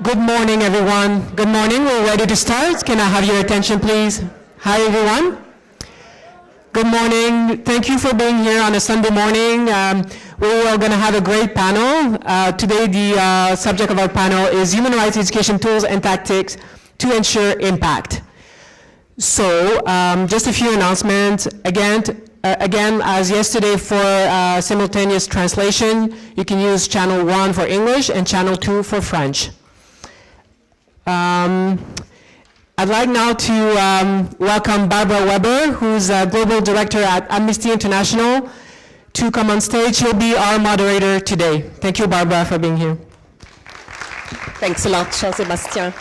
Good morning, everyone. Good morning. We're ready to start. Can I have your attention, please? Hi, everyone. Good morning. Thank you for being here on a Sunday morning. We're going to have a great panel. Today, the subject of our panel is Human Rights Education Tools and Tactics to Ensure Impact. So, just a few announcements. Again, as yesterday for simultaneous translation, you can use channel 1 for English and channel 2 for French. I'd like now to welcome Barbara Weber, who's Global Director at Amnesty International, to come on stage. She'll be our moderator today. Thank you, Barbara, for being here. Thanks a lot, Jean-Sébastien.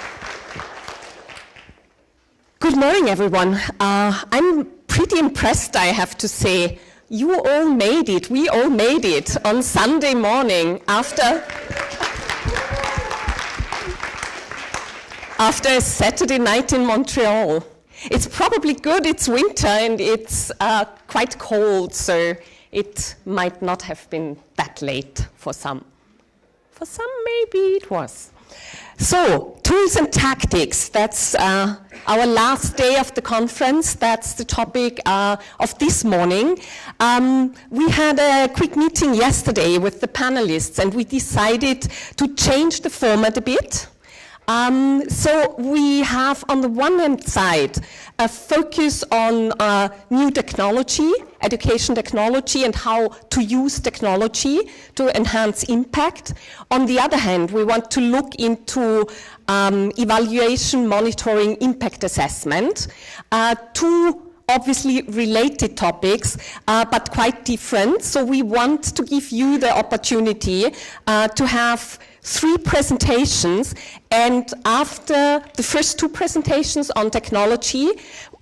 Good morning, everyone. I'm pretty impressed, I have to say. You all made it. We all made it on Sunday morning after a Saturday night in Montreal. It's probably good, it's winter and it's quite cold, so it might not have been that late for some. For some, maybe it was. So, tools and tactics, that's our last day of the conference. That's the topic of this morning. We had a quick meeting yesterday with the panelists and we decided to change the format a bit. So we have, on the one hand side, a focus on new technology, education technology, and how to use technology to enhance impact. On the other hand, we want to look into evaluation, monitoring, impact assessment, two obviously related topics, but quite different. So we want to give you the opportunity to have 3 presentations, and after the first 2 presentations on technology,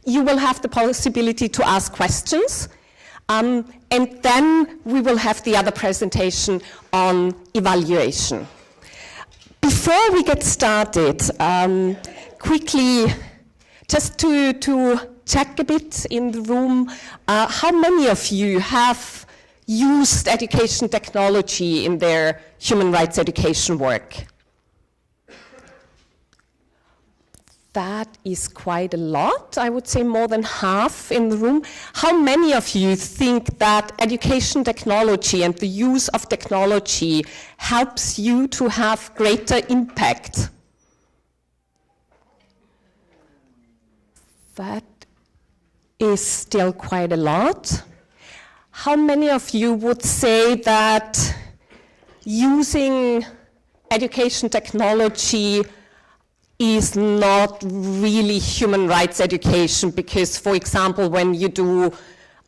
you will have the possibility to ask questions, and then we will have the other presentation on evaluation. Before we get started, quickly, just to check a bit in the room, how many of you have used education technology in their human rights education work? That is quite a lot. I would say more than half in the room. How many of you think that education technology and the use of technology helps you to have greater impact? That is still quite a lot. How many of you would say that using education technology is not really human rights education? Because, for example, when you do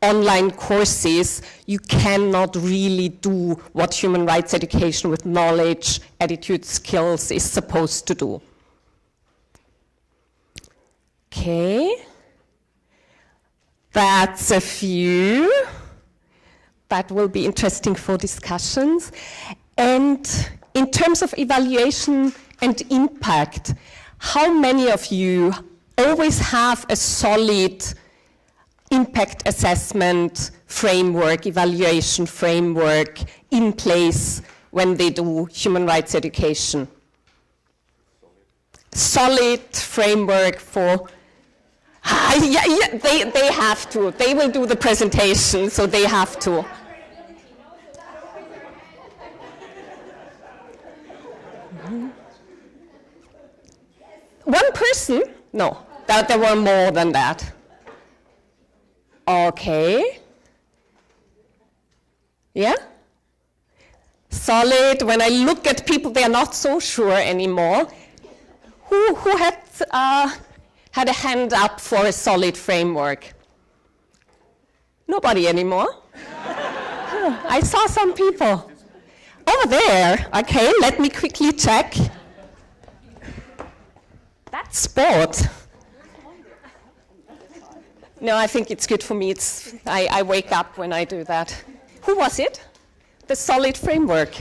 online courses, you cannot really do what human rights education with knowledge, attitude, skills is supposed to do. Okay. That's a few. That will be interesting for discussions. And in terms of evaluation and impact, how many of you always have a solid impact assessment framework, evaluation framework in place when they do human rights education? Solid framework for... they have to. They will do the presentation, so they have to. One person? No, there were more than that. Okay. Yeah? Solid. When I look at people, they are not so sure anymore. Who had a hand up for a solid framework? Nobody anymore? I saw some people. Over there. Okay, let me quickly check. That's sport. No, I think it's good for me. I wake up when I do that. Who was it? The solid framework.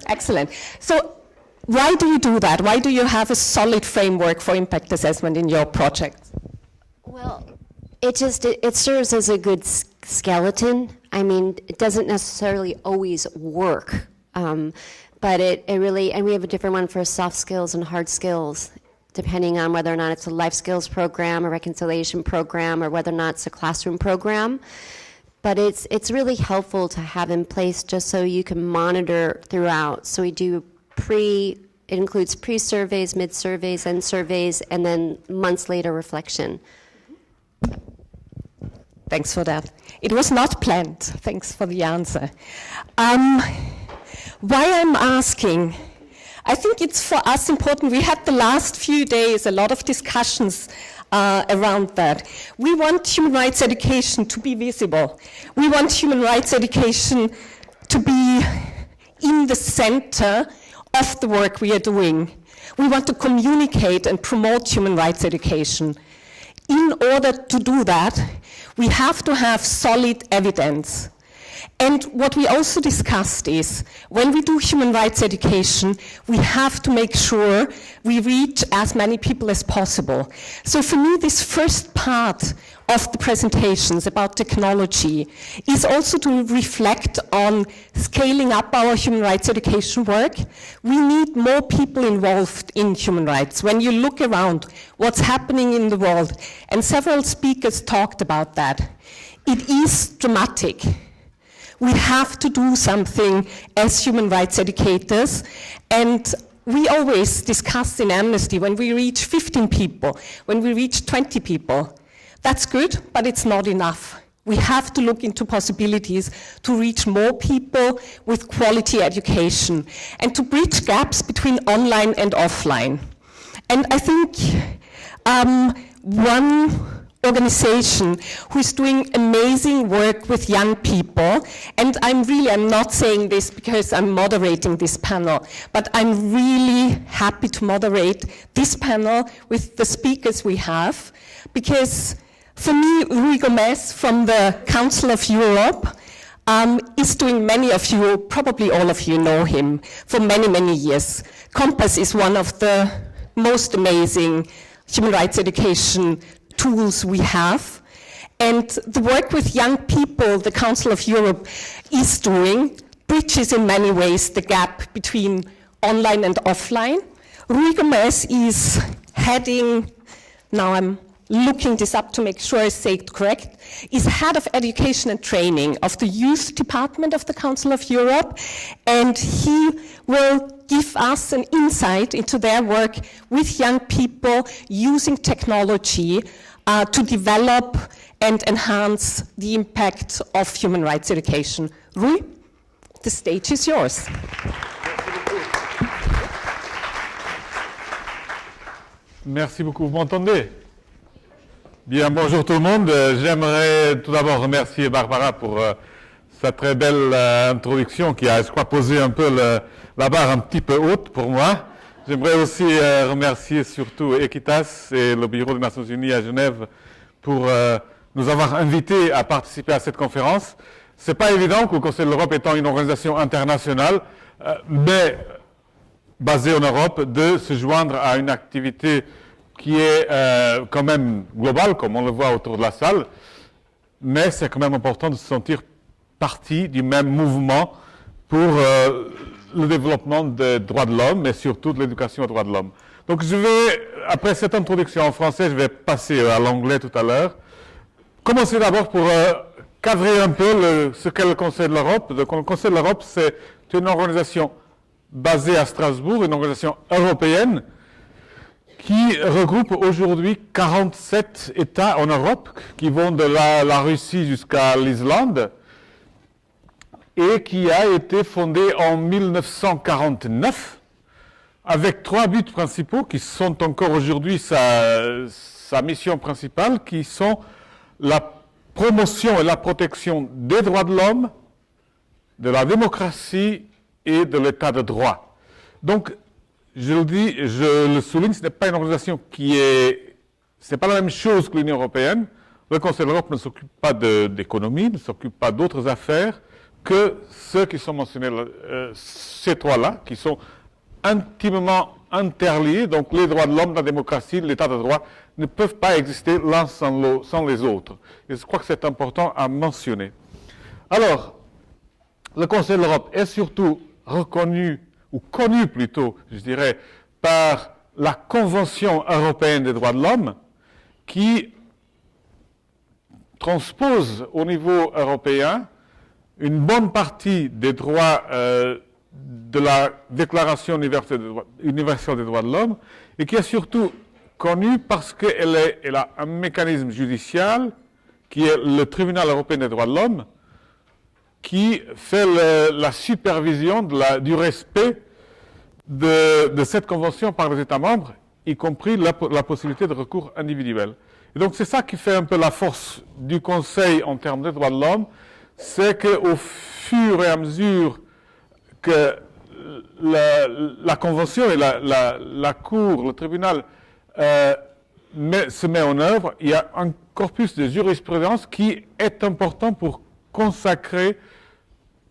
Excellent. So why do you do that? Why do you have a solid framework for impact assessment in your project? Well, it serves as a good skeleton. I mean, it doesn't necessarily always work. but it really, and we have a different one for soft skills and hard skills, depending on whether or not it's a life skills program, a reconciliation program, or whether or not it's a classroom program. But it's really helpful to have in place just so you can monitor throughout. So we do it includes pre-surveys, mid-surveys, end surveys, and then months later reflection. Thanks for that. It was not planned. Thanks for the answer. Why I'm asking, I think it's for us important. We had the last few days a lot of discussions around that. We want human rights education to be visible. We want human rights education to be in the center of the work we are doing. We want to communicate and promote human rights education. In order to do that, we have to have solid evidence. And what we also discussed is, when we do human rights education, we have to make sure we reach as many people as possible. So for me, this first part of the presentations about technology is also to reflect on scaling up our human rights education work. We need more people involved in human rights. When you look around what's happening in the world, and several speakers talked about that, it is dramatic. We have to do something as human rights educators, and we always discuss in Amnesty when we reach 15 people, when we reach 20 people. That's good, but it's not enough. We have to look into possibilities to reach more people with quality education and to bridge gaps between online and offline. And I think one organization who is doing amazing work with young people, and I'm not saying this because I'm moderating this panel, but I'm really happy to moderate this panel with the speakers we have, because for me, Rui Gomez from the Council of Europe is doing, many of you, probably all of you know him, for many, many years. Compass is one of the most amazing human rights education tools we have. And the work with young people the Council of Europe is doing bridges in many ways the gap between online and offline. Rui Gomez is heading, now I'm looking this up to make sure I say it correct, is head of education and training of the youth department of the Council of Europe, and he will give us an insight into their work with young people using technology to develop and enhance the impact of human rights education. Rui, the stage is yours. Merci beaucoup. Vous m'entendez? Bien, bonjour tout le monde. J'aimerais tout d'abord remercier Barbara pour sa très belle introduction qui a, je crois, posé un peu la barre un petit peu haute pour moi. J'aimerais aussi remercier surtout Equitas et le Bureau des Nations Unies à Genève pour nous avoir invités à participer à cette conférence. Ce n'est pas évident que le Conseil de l'Europe étant une organisation internationale, mais basée en Europe, de se joindre à une activité qui est quand même globale, comme on le voit autour de la salle, mais c'est quand même important de se sentir partie du même mouvement pour le développement des droits de l'homme, mais surtout de l'éducation aux droits de l'homme. Donc je vais, après cette introduction en français, je vais passer à l'anglais tout à l'heure. Commencer d'abord pour cadrer un peu ce qu'est le Conseil de l'Europe. Le Conseil de l'Europe, c'est une organisation basée à Strasbourg, une organisation européenne, qui regroupe aujourd'hui 47 États en Europe, qui vont de la Russie jusqu'à l'Islande, et qui a été fondée en 1949, avec 3 buts principaux, qui sont encore aujourd'hui sa mission principale, qui sont la promotion et la protection des droits de l'homme, de la démocratie et de l'état de droit. Donc, je le dis, je le souligne, ce n'est pas une organisation ce n'est pas la même chose que l'Union européenne. Le Conseil de l'Europe ne s'occupe pas d'économie, ne s'occupe pas d'autres affaires que ceux qui sont mentionnés, ces 3-là, qui sont intimement interliés. Donc, les droits de l'homme, la démocratie, l'état de droit ne peuvent pas exister l'un sans les autres. Et je crois que c'est important à mentionner. Alors, le Conseil de l'Europe est surtout reconnu ou connu plutôt, je dirais, par la Convention européenne des droits de l'homme, qui transpose au niveau européen une bonne partie des droits de la Déclaration universelle des droits de l'homme, et qui est surtout connue parce qu'elle a un mécanisme judicial, qui est le Tribunal européen des droits de l'homme, qui fait la supervision du respect de cette convention par les États membres, y compris la possibilité de recours individuel. Et donc c'est ça qui fait un peu la force du Conseil en termes des droits de l'homme, c'est qu'au fur et à mesure que la Convention et la Cour, le tribunal se met en œuvre, il y a un corpus de jurisprudence qui est important pour consacrer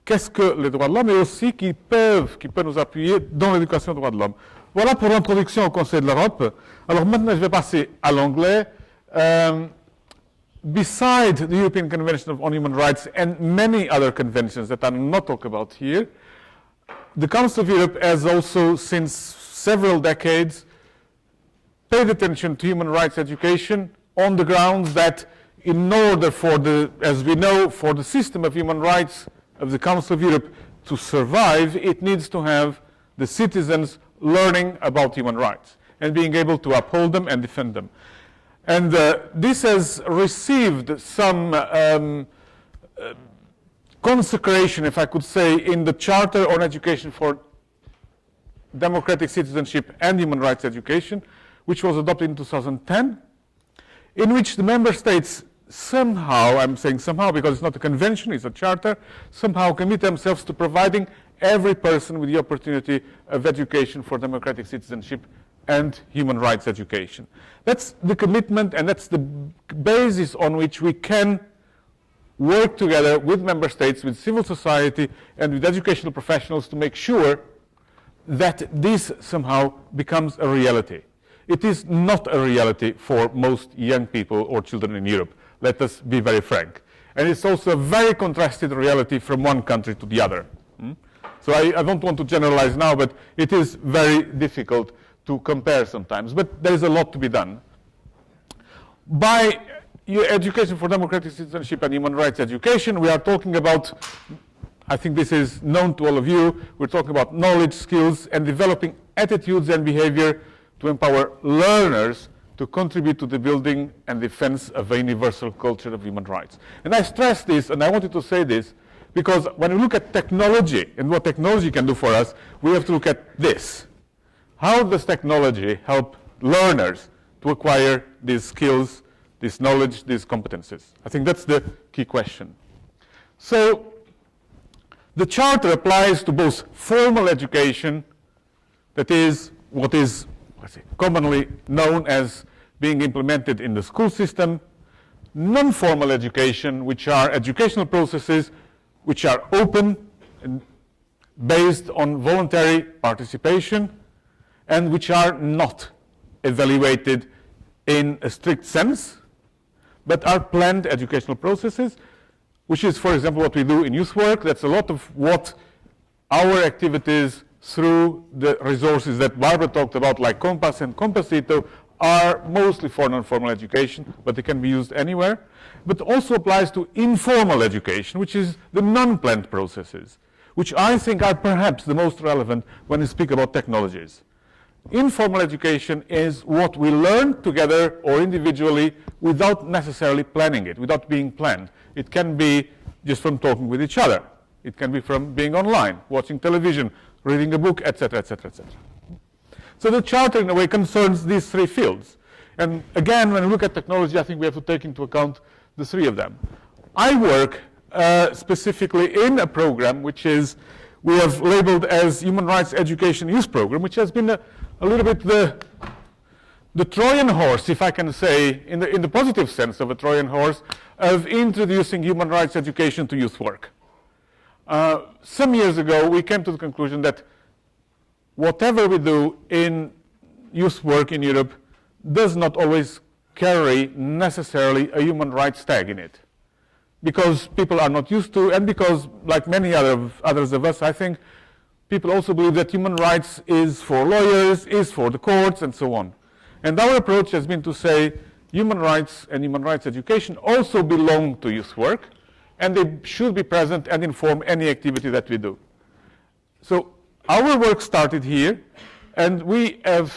qu'est-ce que les droits de l'homme et aussi qui peut nous appuyer dans l'éducation des droits de l'homme. Voilà pour l'introduction au Conseil de l'Europe. Alors maintenant, je vais passer à l'anglais. Beside the European Convention on Human Rights and many other conventions that I'm not talking about here, the Council of Europe has also, since several decades, paid attention to human rights education on the grounds that in order for as we know, for the system of human rights of the Council of Europe to survive, it needs to have the citizens learning about human rights and being able to uphold them and defend them. And this has received some consecration, if I could say, in the Charter on Education for Democratic Citizenship and Human Rights Education, which was adopted in 2010, in which the member states somehow, I'm saying somehow because it's not a convention, it's a charter, somehow commit themselves to providing every person with the opportunity of education for democratic citizenship and human rights education. That's the commitment, and that's the basis on which we can work together with member states, with civil society, and with educational professionals to make sure that this somehow becomes a reality. It is not a reality for most young people or children in Europe. Let us be very frank. And it's also a very contrasted reality from one country to the other. So I don't want to generalize now, but it is very difficult to compare sometimes. But there is a lot to be done. By education for democratic citizenship and human rights education, we are talking about, I think this is known to all of you, we're talking about knowledge, skills, and developing attitudes and behavior to empower learners to contribute to the building and defense of a universal culture of human rights. And I stress this, and I wanted to say this, because when we look at technology and what technology can do for us, we have to look at this. How does technology help learners to acquire these skills, this knowledge, these competencies? I think that's the key question. So the Charter applies to both formal education, that is what is commonly known as being implemented in the school system, non-formal education, which are educational processes which are open and based on voluntary participation and which are not evaluated in a strict sense, but are planned educational processes, which is, for example, what we do in youth work. That's a lot of what our activities through the resources that Barbara talked about, like Compass and Compassito, are mostly for non-formal education, but they can be used anywhere. But also applies to informal education, which is the non-planned processes, which I think are perhaps the most relevant when we speak about technologies. Informal education is what we learn together or individually without necessarily planning it, without being planned. It can be just from talking with each other. It can be from being online, watching television, reading a book, etc., etc., etc. So the Charter, in a way, concerns these three fields. And again, when we look at technology, I think we have to take into account the three of them. I work specifically in a program which is, we have labeled as Human Rights Education Youth Program, which has been a little bit the Trojan horse, if I can say, in the positive sense of a Trojan horse, of introducing human rights education to youth work. Some years ago, we came to the conclusion that whatever we do in youth work in Europe does not always carry necessarily a human rights tag in it. Because people are not used to, and because, like many others of us, I think, people also believe that human rights is for lawyers, is for the courts, and so on. And our approach has been to say human rights and human rights education also belong to youth work, and they should be present and inform any activity that we do. So our work started here, and we have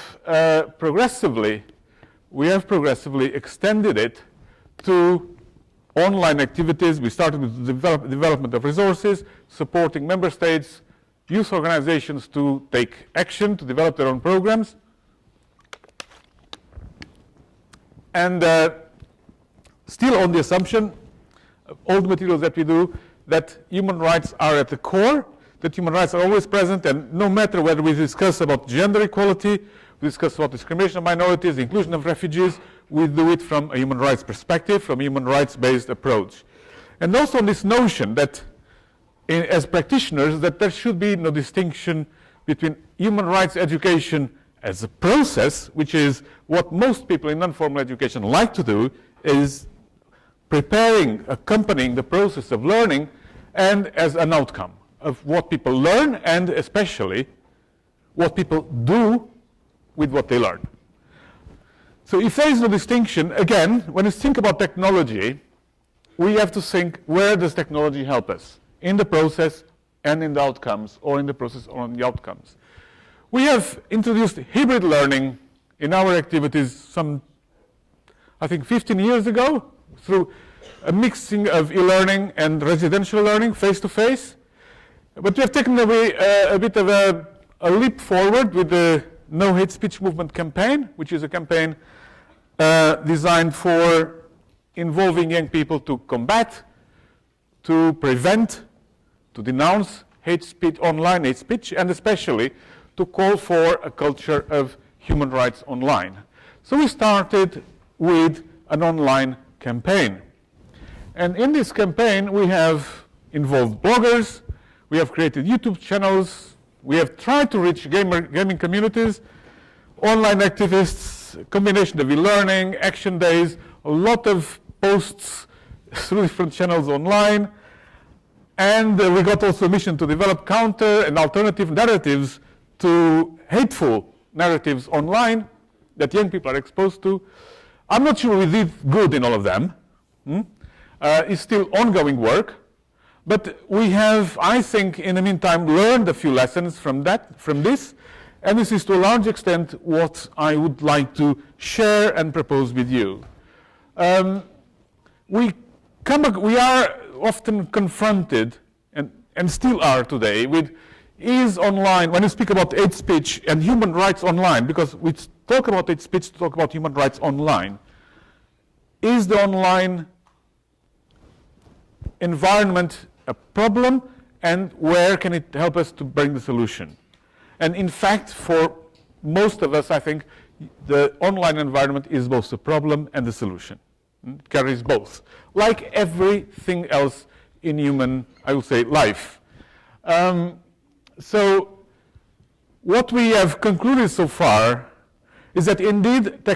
progressively extended it to online activities. We started with the development of resources, supporting member states, youth organizations to take action, to develop their own programs. And still on the assumption, all the materials that we do, that human rights are at the core, that human rights are always present, and no matter whether we discuss about gender equality, we discuss about discrimination of minorities, the inclusion of refugees, we do it from a human rights perspective, from a human rights-based approach. And also on this notion that, as practitioners, that there should be no distinction between human rights education as a process, which is what most people in non-formal education like to do, is preparing, accompanying the process of learning, and as an outcome of what people learn, and especially what people do with what they learn. So if there is no distinction, again, when you think about technology, we have to think, where does technology help us? In the process and in the outcomes, or in the process or in the outcomes. We have introduced hybrid learning in our activities some, I think, 15 years ago, through a mixing of e-learning and residential learning, face-to-face. But we have taken away a bit of a leap forward with the No Hate Speech Movement campaign, which is a campaign designed for involving young people to combat, to prevent, to denounce hate speech, online hate speech, and especially to call for a culture of human rights online. So we started with an online campaign. And in this campaign, we have involved bloggers, we have created YouTube channels, we have tried to reach gaming communities, online activists, combination of e-learning, action days, a lot of posts through different channels online. And we got also a mission to develop counter and alternative narratives to hateful narratives online that young people are exposed to. I'm not sure we did good in all of them. It's still ongoing work. But we have, I think, in the meantime, learned a few lessons from this. And this is to a large extent what I would like to share and propose with you. We are often confronted, and still are today, with is online, when you speak about hate speech and human rights online, because we talk about hate speech to talk about human rights online, is the online environment a problem, and where can it help us to bring the solution? And in fact, for most of us, I think, the online environment is both the problem and the solution. It carries both, like everything else in human, I would say, life. So what we have concluded so far is that indeed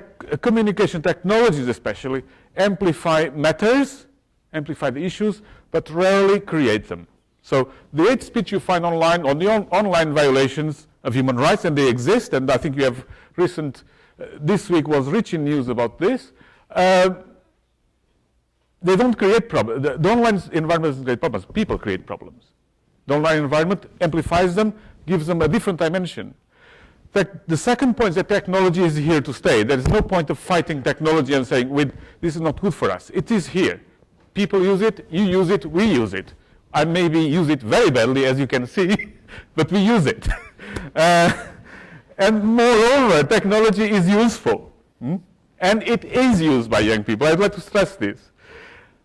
communication technologies especially amplify matters, amplify the issues, but rarely create them. So the hate speech you find online, or the online violations of human rights, and they exist, and I think you have this week was rich in news about this, they don't create problems. The online environment doesn't create problems. People create problems. The online environment amplifies them, gives them a different dimension. The second point is that technology is here to stay. There is no point of fighting technology and saying, this is not good for us. It is here. People use it, you use it, we use it. I maybe use it very badly, as you can see, but we use it. And moreover, technology is useful. And it is used by young people. I'd like to stress this.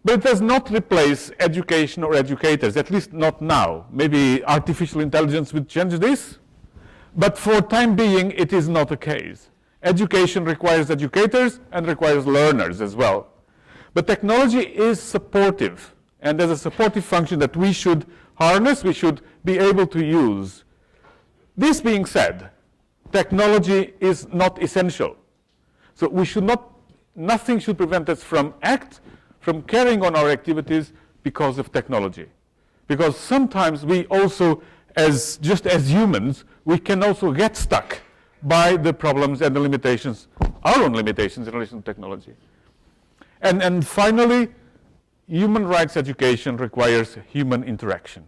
But it does not replace education or educators, at least not now. Maybe artificial intelligence will change this, but for time being, it is not the case. Education requires educators and requires learners as well. But technology is supportive, and there's a supportive function that we should harness, we should be able to use. This being said, technology is not essential. So we should nothing should prevent us from carrying on our activities because of technology. Because sometimes we also just as humans, we can also get stuck by the problems and the limitations, our own limitations in relation to technology. And finally, human rights education requires human interaction.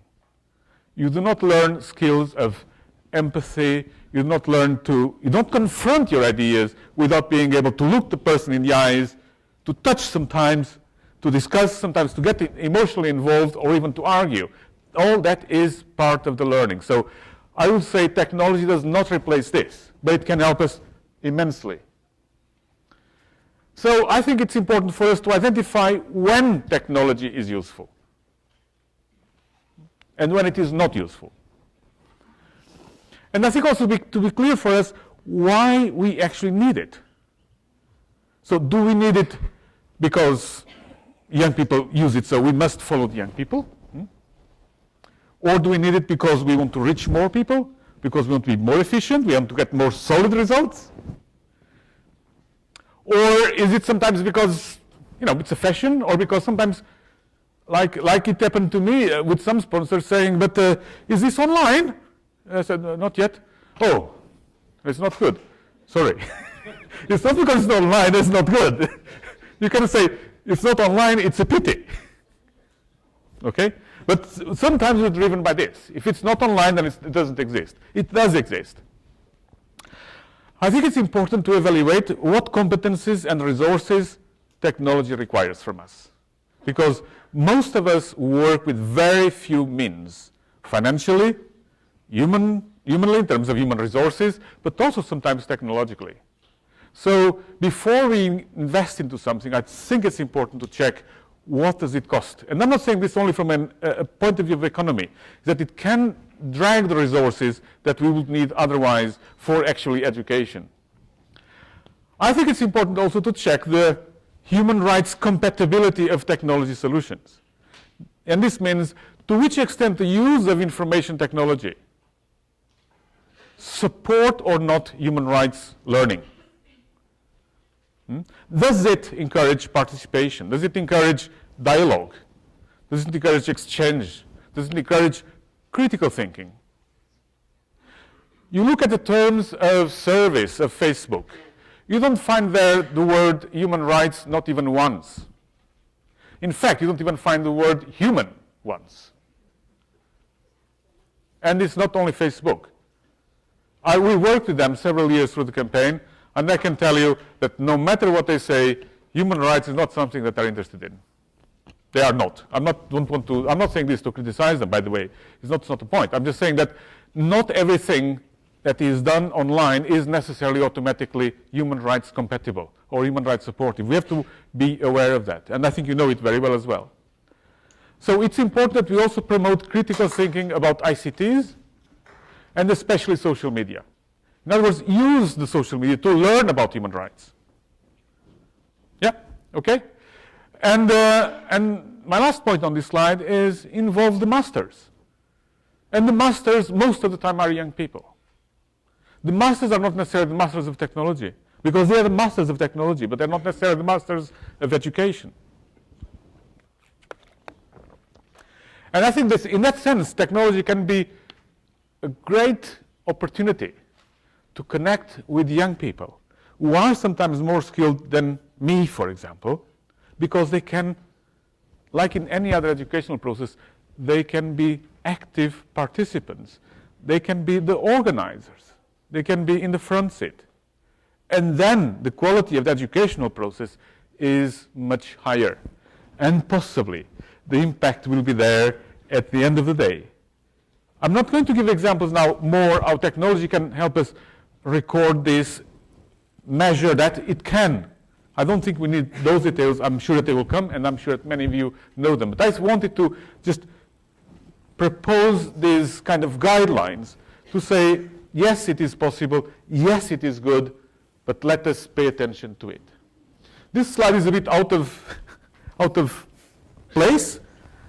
You do not learn skills of empathy, you don't confront your ideas without being able to look the person in the eyes, to touch sometimes, to discuss sometimes, to get emotionally involved, or even to argue. All that is part of the learning. So I would say technology does not replace this, but it can help us immensely. So I think it's important for us to identify when technology is useful and when it is not useful. And I think also to be clear for us why we actually need it. So do we need it because young people use it, so we must follow the young people? Or do we need it because we want to reach more people, because we want to be more efficient, we want to get more solid results? Or is it sometimes because, it's a fashion, or because sometimes, like it happened to me with some sponsors saying, but is this online? I said, not yet. Oh, it's not good. Sorry. It's not because it's not online, it's not good. You can say, it's not online, it's a pity. Okay? But sometimes we're driven by this. If it's not online, then it doesn't exist. It does exist. I think it's important to evaluate what competencies and resources technology requires from us. Because most of us work with very few means, financially, humanly in terms of human resources, but also sometimes technologically. So before we invest into something, I think it's important to check what does it cost. And I'm not saying this only from a point of view of economy, that it can drag the resources that we would need otherwise for actually education. I think it's important also to check the human rights compatibility of technology solutions. And this means to which extent the use of information technology support or not human rights learning. Does it encourage participation? Does it encourage dialogue? Does it encourage exchange? Does it encourage critical thinking? You look at the terms of service of Facebook. You don't find there the word human rights not even once. In fact, you don't even find the word human once. And it's not only Facebook. We worked with them several years through the campaign, and I can tell you that no matter what they say, human rights is not something that they're interested in. They are not. I'm not saying this to criticize them, by the way. It's not the point. I'm just saying that not everything that is done online is necessarily automatically human rights compatible or human rights supportive. We have to be aware of that. And I think you know it very well as well. So it's important that we also promote critical thinking about ICTs and especially social media. In other words, use the social media to learn about human rights. Yeah, okay? And my last point on this slide is involve the masters. And the masters, most of the time, are young people. The masters are not necessarily the masters of technology, because they are the masters of technology, but they're not necessarily the masters of education. And I think that in that sense, technology can be a great opportunity to connect with young people who are sometimes more skilled than me, for example, because they can, like in any other educational process, they can be active participants. They can be the organizers. They can be in the front seat. And then the quality of the educational process is much higher. And possibly the impact will be there at the end of the day. I'm not going to give examples now more how technology can help us record this, measure that. It can. I don't think we need those details. I'm sure that they will come, and I'm sure that many of you know them. But I just wanted to just propose these kind of guidelines to say, yes, it is possible, yes, it is good, but let us pay attention to it. This slide is a bit out of place.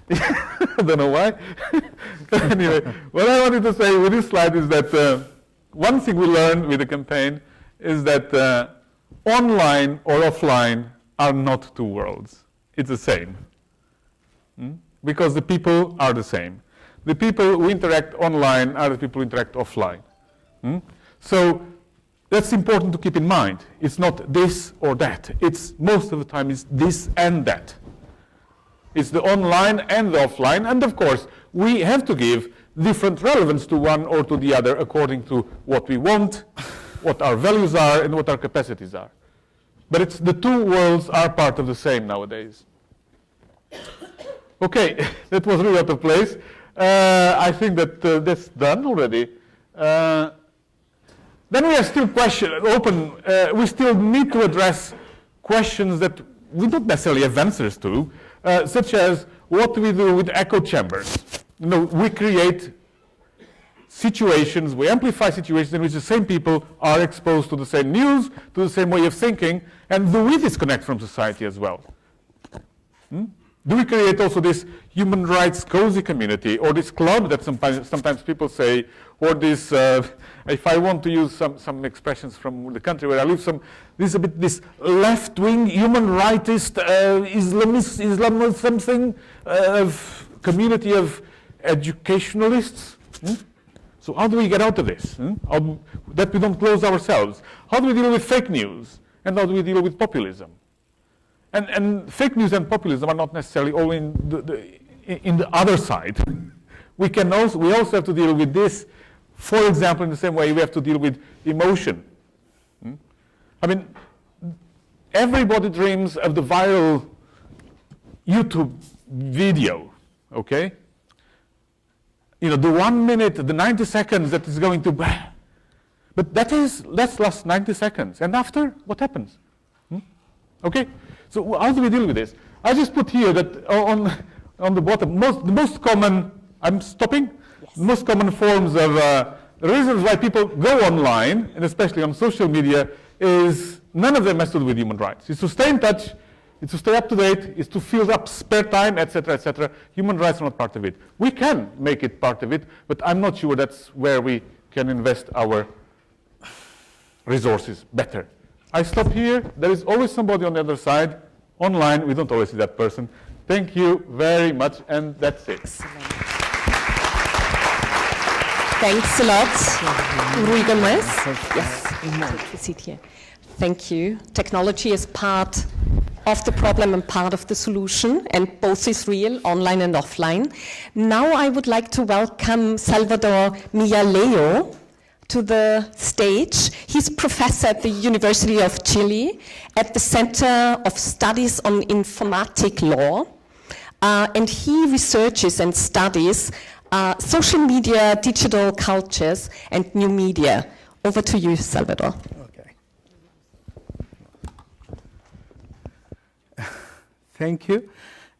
I don't know why. Anyway, what I wanted to say with this slide is that one thing we learned with the campaign is that online or offline are not two worlds. It's the same. Because the people are the same. the people who interact online are the people who interact offline. So that's important to keep in mind. It's not this or that. It's most of the time it's this and that. It's the online and the offline, and of course we have to give different relevance to one or to the other according to what we want, what our values are, and what our capacities are. But it's the two worlds are part of the same nowadays. Okay, that was really out of place. I think that that's done already. Then we are still open. We still need to address questions that we don't necessarily have answers to, such as what do we do with echo chambers? We create situations, we amplify situations in which the same people are exposed to the same news, to the same way of thinking, and do we disconnect from society as well? Do we create also this human rights cozy community, or this club that sometimes people say, or this, if I want to use some expressions from the country where I live, this left-wing human rightist Islamist something community of educationalists? So how do we get out of this? That we don't close ourselves. How do we deal with fake news? And how do we deal with populism? And fake news and populism are not necessarily all in the other side. We also have to deal with this, for example, in the same way we have to deal with emotion. I mean, everybody dreams of the viral YouTube video, okay? The 1 minute, the 90 seconds that is going to, but that's last 90 seconds. And after, what happens? Okay? So how do we deal with this? I just put here that on the bottom, the most common, I'm stopping? Yes. The most common forms of, the reasons why people go online, and especially on social media, is none of them has to do with human rights. It's to stay in touch, it's to stay up to date, it's to fill up spare time, etc., etc. Human rights are not part of it. We can make it part of it, but I'm not sure that's where we can invest our resources better. I stop here. There is always somebody on the other side. Online, we don't always see that person. Thank you very much, and that's it. Excellent. Thanks a lot, Rui Gomez. Yes, take a seat here. Thank you. Technology is part of the problem and part of the solution, and both is real, online and offline. Now I would like to welcome Salvador Millaleo to the stage. He's professor at the University of Chile at the Center of Studies on Informatic Law, and he researches and studies social media, digital cultures, and new media. Over to you, Salvador. Okay. Thank you.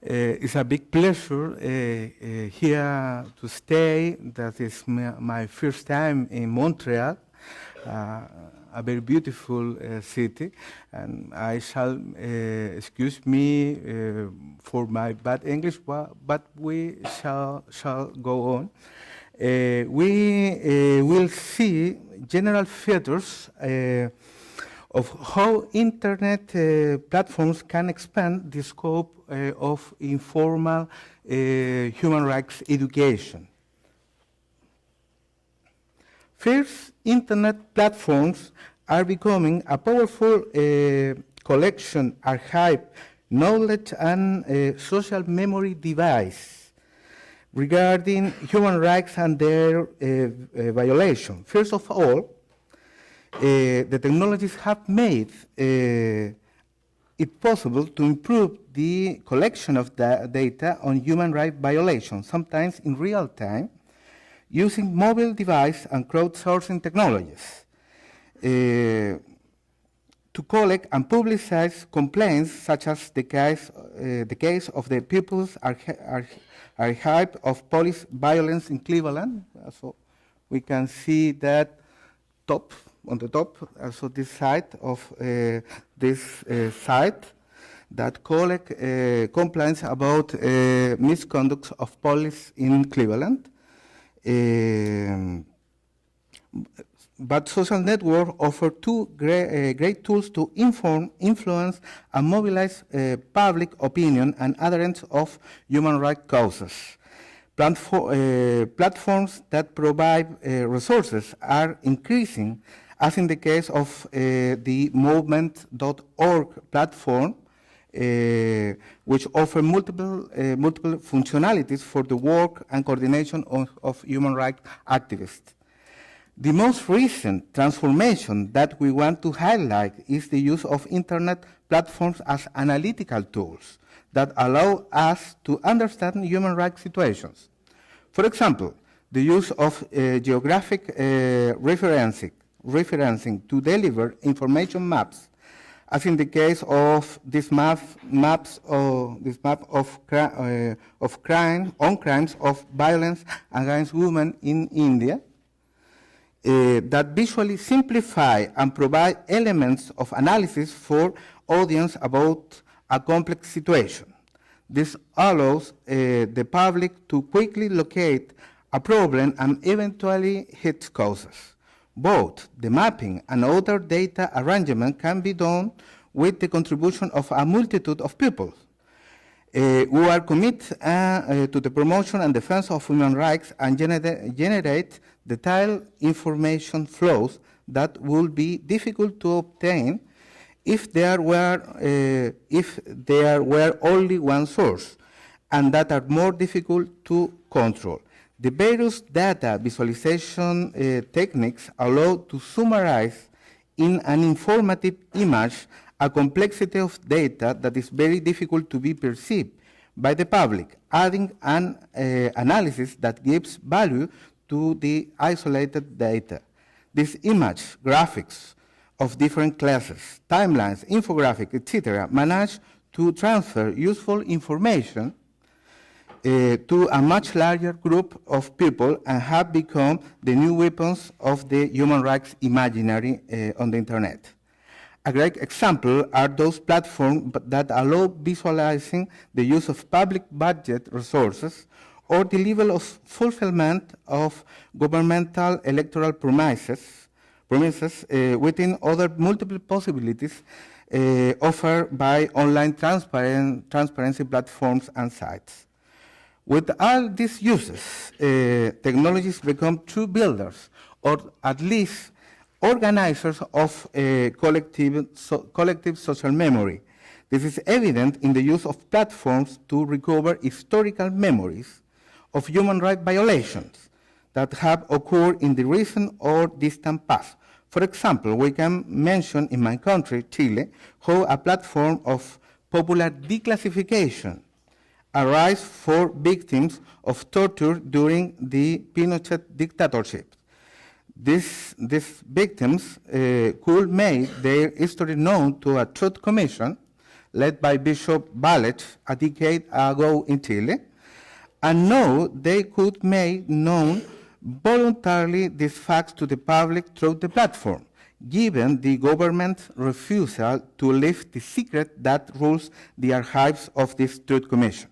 It's a big pleasure here to stay. That is my first time in Montreal, a very beautiful city, and I shall excuse me for my bad English, but we shall go on. We will see general features of how internet platforms can expand the scope of informal human rights education. First, internet platforms are becoming a powerful collection, archive, knowledge, and social memory device regarding human rights and their violation. First of all, the technologies have made it possible to improve the collection of data on human rights violations, sometimes in real time, using mobile device and crowdsourcing technologies to collect and publicize complaints, such as the case of the People's Archive of Police Violence in Cleveland. So we can see that on the top, also this site of this site that collect complaints about misconduct of police in Cleveland. But social networks offer two great tools to inform, influence, and mobilize public opinion and adherents of human rights causes. Platforms that provide resources are increasing, as in the case of the movement.org platform, which offer multiple functionalities for the work and coordination of human rights activists. The most recent transformation that we want to highlight is the use of internet platforms as analytical tools that allow us to understand human rights situations. For example, the use of geographic referencing to deliver information maps, as in the case of this map of crimes of violence against women in India, that visually simplify and provide elements of analysis for audience about a complex situation. This allows the public to quickly locate a problem and eventually its causes. Both the mapping and other data arrangement can be done with the contribution of a multitude of people who are committed to the promotion and defense of human rights and generate detailed information flows that would be difficult to obtain if there were only one source, and that are more difficult to control. The various data visualization techniques allow to summarize in an informative image a complexity of data that is very difficult to be perceived by the public, adding an analysis that gives value to the isolated data. This image, graphics of different classes, timelines, infographics, etc., manage to transfer useful information to a much larger group of people and have become the new weapons of the human rights imaginary on the internet. A great example are those platforms that allow visualizing the use of public budget resources or the level of fulfillment of governmental electoral promises within other multiple possibilities offered by online transparency platforms and sites. With all these uses, technologies become true builders, or at least organizers of collective social memory. This is evident in the use of platforms to recover historical memories of human rights violations that have occurred in the recent or distant past. For example, we can mention in my country, Chile, how a platform of popular declassification arose for victims of torture during the Pinochet dictatorship. These victims could make their history known to a truth commission led by Bishop Ballet a decade ago in Chile, and now they could make known voluntarily these facts to the public through the platform, given the government's refusal to lift the secret that rules the archives of this truth commission.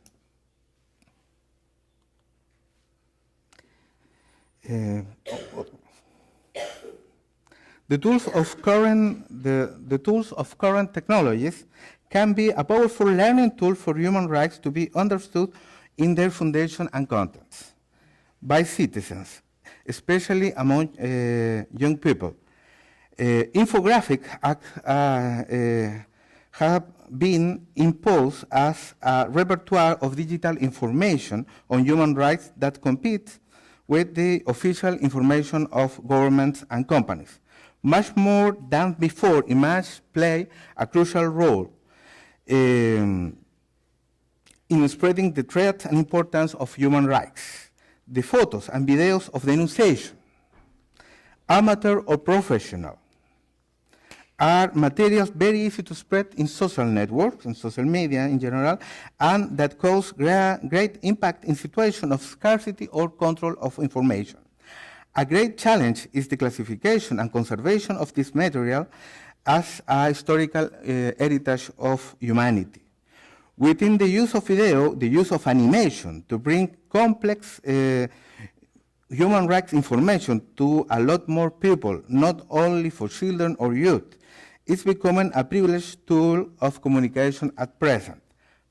The tools of current technologies can be a powerful learning tool for human rights to be understood in their foundation and contents by citizens, especially among young people. Infographics have been imposed as a repertoire of digital information on human rights that competes with the official information of governments and companies. Much more than before, images play a crucial role in spreading the threat and importance of human rights. The photos and videos of denunciation, amateur or professional, are materials very easy to spread in social networks, in social media in general, and that cause great impact in situations of scarcity or control of information. A great challenge is the classification and conservation of this material as a historical heritage of humanity. Within the use of video, the use of animation to bring complex human rights information to a lot more people, not only for children or youth, is becoming a privileged tool of communication at present.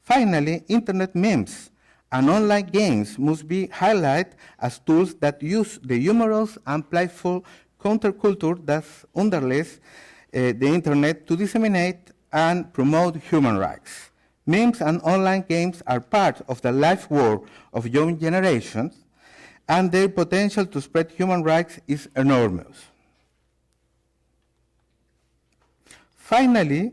Finally, internet memes And online games must be highlighted as tools that use the humorous and playful counterculture that underlies the internet to disseminate and promote human rights. Memes and online games are part of the life work of young generations, and their potential to spread human rights is enormous. Finally,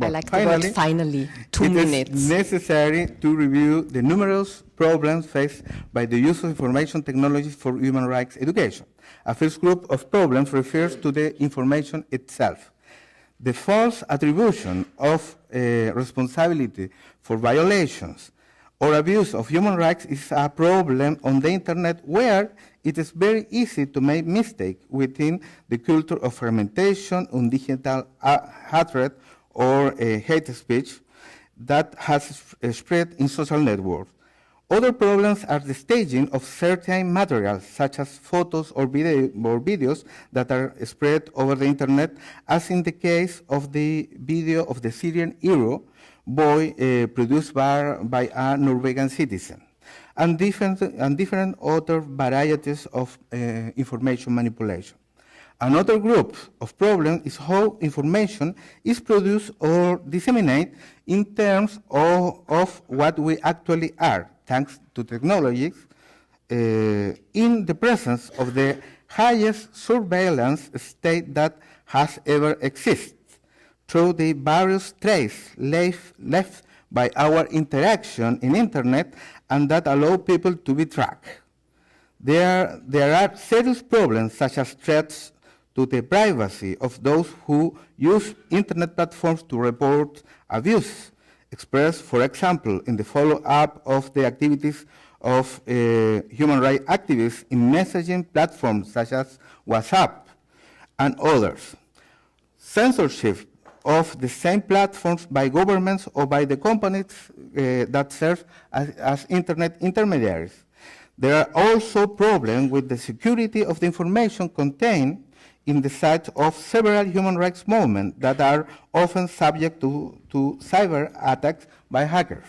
I like the word finally, 2 minutes. It is necessary to review the numerous problems faced by the use of information technologies for human rights education. A first group of problems refers to the information itself. The false attribution of responsibility for violations or abuse of human rights is a problem on the internet where it is very easy to make mistakes within the culture of fermentation on digital hatred or hate speech that has spread in social networks. Other problems are the staging of certain materials, such as photos or videos that are spread over the internet, as in the case of the video of the Syrian hero boy produced by a Norwegian citizen, and different other varieties of information manipulation. Another group of problems is how information is produced or disseminated in terms of what we actually are, thanks to technologies, in the presence of the highest surveillance state that has ever existed, through the various traces left by our interaction in internet and that allow people to be tracked. There are serious problems such as threats to the privacy of those who use internet platforms to report abuse, expressed, for example, in the follow-up of the activities of human rights activists in messaging platforms such as WhatsApp and others. Censorship of the same platforms by governments or by the companies that serve as internet intermediaries. There are also problems with the security of the information contained in the sites of several human rights movements that are often subject to cyber attacks by hackers.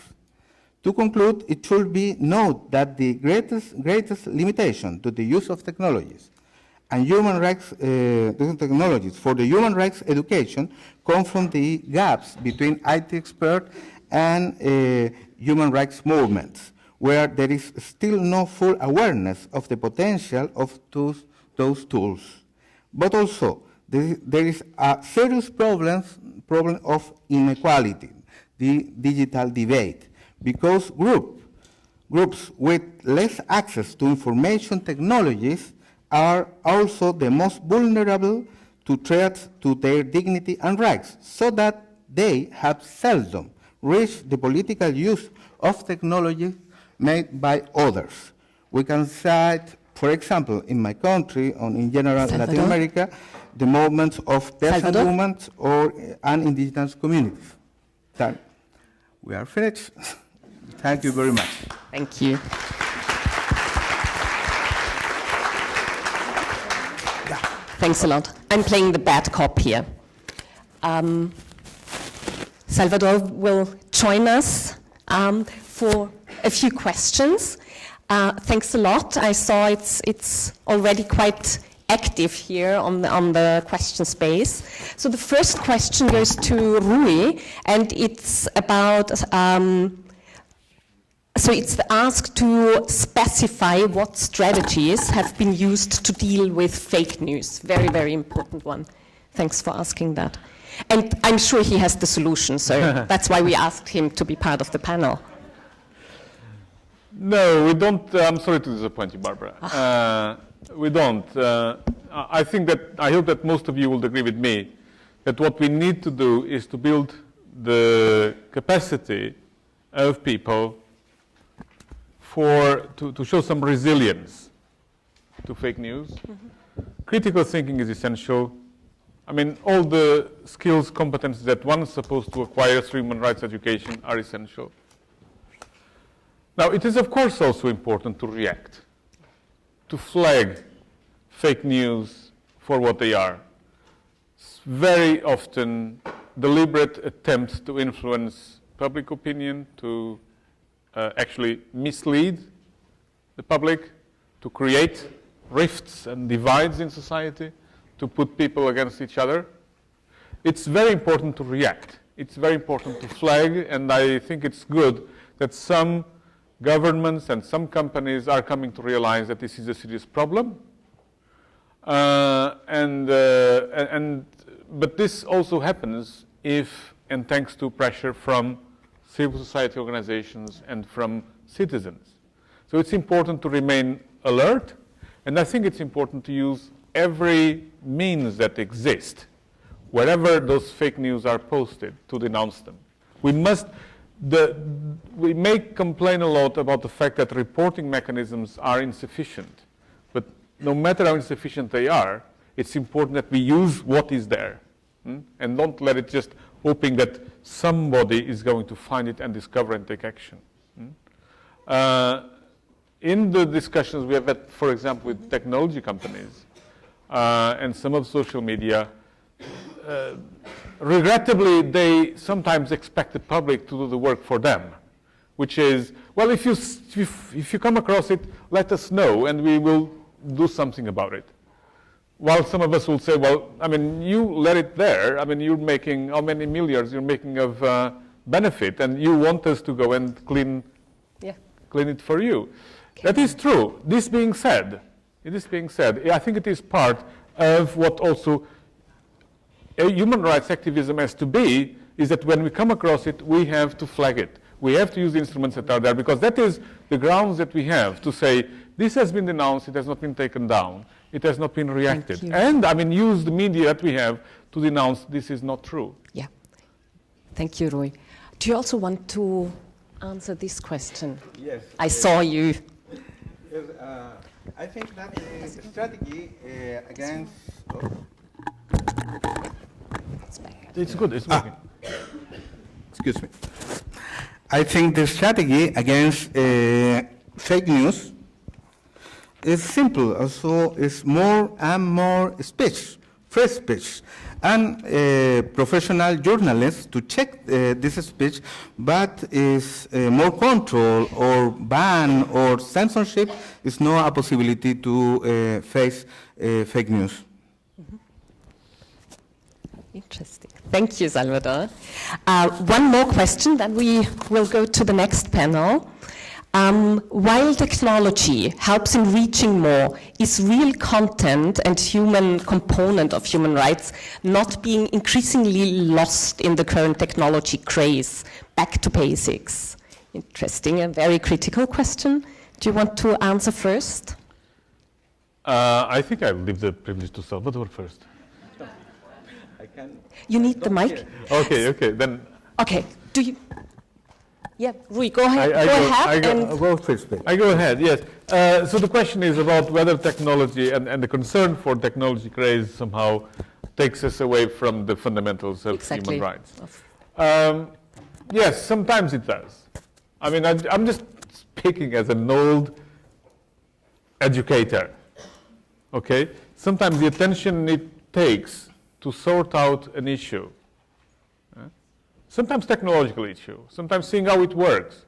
To conclude, it should be noted that the greatest limitation to the use of technologies and human rights technologies for the human rights education come from the gaps between IT experts and human rights movements, where there is still no full awareness of the potential of those tools. But also, there is a serious problem of inequality, the digital divide, because groups with less access to information technologies are also the most vulnerable to threats to their dignity and rights, so that they have seldom reached the political use of technology made by others. We can cite, for example, in my country, or in general Latin America, the movements of peasant women and indigenous communities. We are finished. Thank you very much. Thank you. Thanks a lot. I'm playing the bad cop here. Salvador will join us for a few questions. Thanks a lot. I saw it's already quite active here on the question space. So the first question goes to Rui, and it's about, so it's asked to specify what strategies have been used to deal with fake news. Very, very important one. Thanks for asking that. And I'm sure he has the solution, so that's why we asked him to be part of the panel. No, we don't. I'm sorry to disappoint you, Barbara. We don't. I hope that most of you will agree with me that what we need to do is to build the capacity of people to show some resilience to fake news. Mm-hmm. Critical thinking is essential. I mean, all the skills, competences that one is supposed to acquire through human rights education are essential. Now, it is, of course, also important to react, to flag fake news for what they are. Very often, deliberate attempts to influence public opinion, to actually mislead the public, to create rifts and divides in society, to put people against each other. It's very important to react. It's very important to flag, and I think it's good that some governments and some companies are coming to realize that this is a serious problem. But this also happens if and thanks to pressure from civil society organizations and from citizens. So it's important to remain alert, and I think it's important to use every means that exist, wherever those fake news are posted, to denounce them. We may complain a lot about the fact that reporting mechanisms are insufficient, but no matter how insufficient they are, it's important that we use what is there, and don't let it just hoping that somebody is going to find it and discover and take action. In the discussions we have had, for example, with technology companies and some of social media, regrettably, they sometimes expect the public to do the work for them, which is, well, if you come across it, let us know, and we will do something about it. While some of us will say, well, I mean, you let it there. I mean, you're making how many milliards you're making of benefit, and you want us to go and clean it for you. Okay. That is true. This being said, I think it is part of what also human rights activism has to be, is that when we come across it, we have to flag it. We have to use the instruments that are there, because that is the grounds that we have to say, this has been denounced, it has not been taken down, it has not been reacted. And, I mean, use the media that we have to denounce this is not true. Yeah. Thank you, Roy. Do you also want to answer this question? Yes. I saw you. Yes, I think that the strategy against... It's good, it's working. Excuse me. I think the strategy against fake news is simple. Also, it's more and more speech, free speech, and professional journalists to check this speech, but is more control or ban or censorship is not a possibility to face fake news. Interesting. Thank you, Salvador. One more question, then we will go to the next panel. While technology helps in reaching more, is real content and human component of human rights not being increasingly lost in the current technology craze? Back to basics. Interesting, a very critical question. Do you want to answer first? I think I'll leave the privilege to Salvador first. You need the mic? Okay, then. Okay, do you? Yeah, Rui, go ahead. I go ahead, yes. So the question is about whether technology and the concern for technology craze somehow takes us away from the fundamentals of human rights. Yes, sometimes it does. I mean, I'm just speaking as an old educator, okay? Sometimes the attention it takes to sort out an issue, sometimes technological issue, sometimes seeing how it works,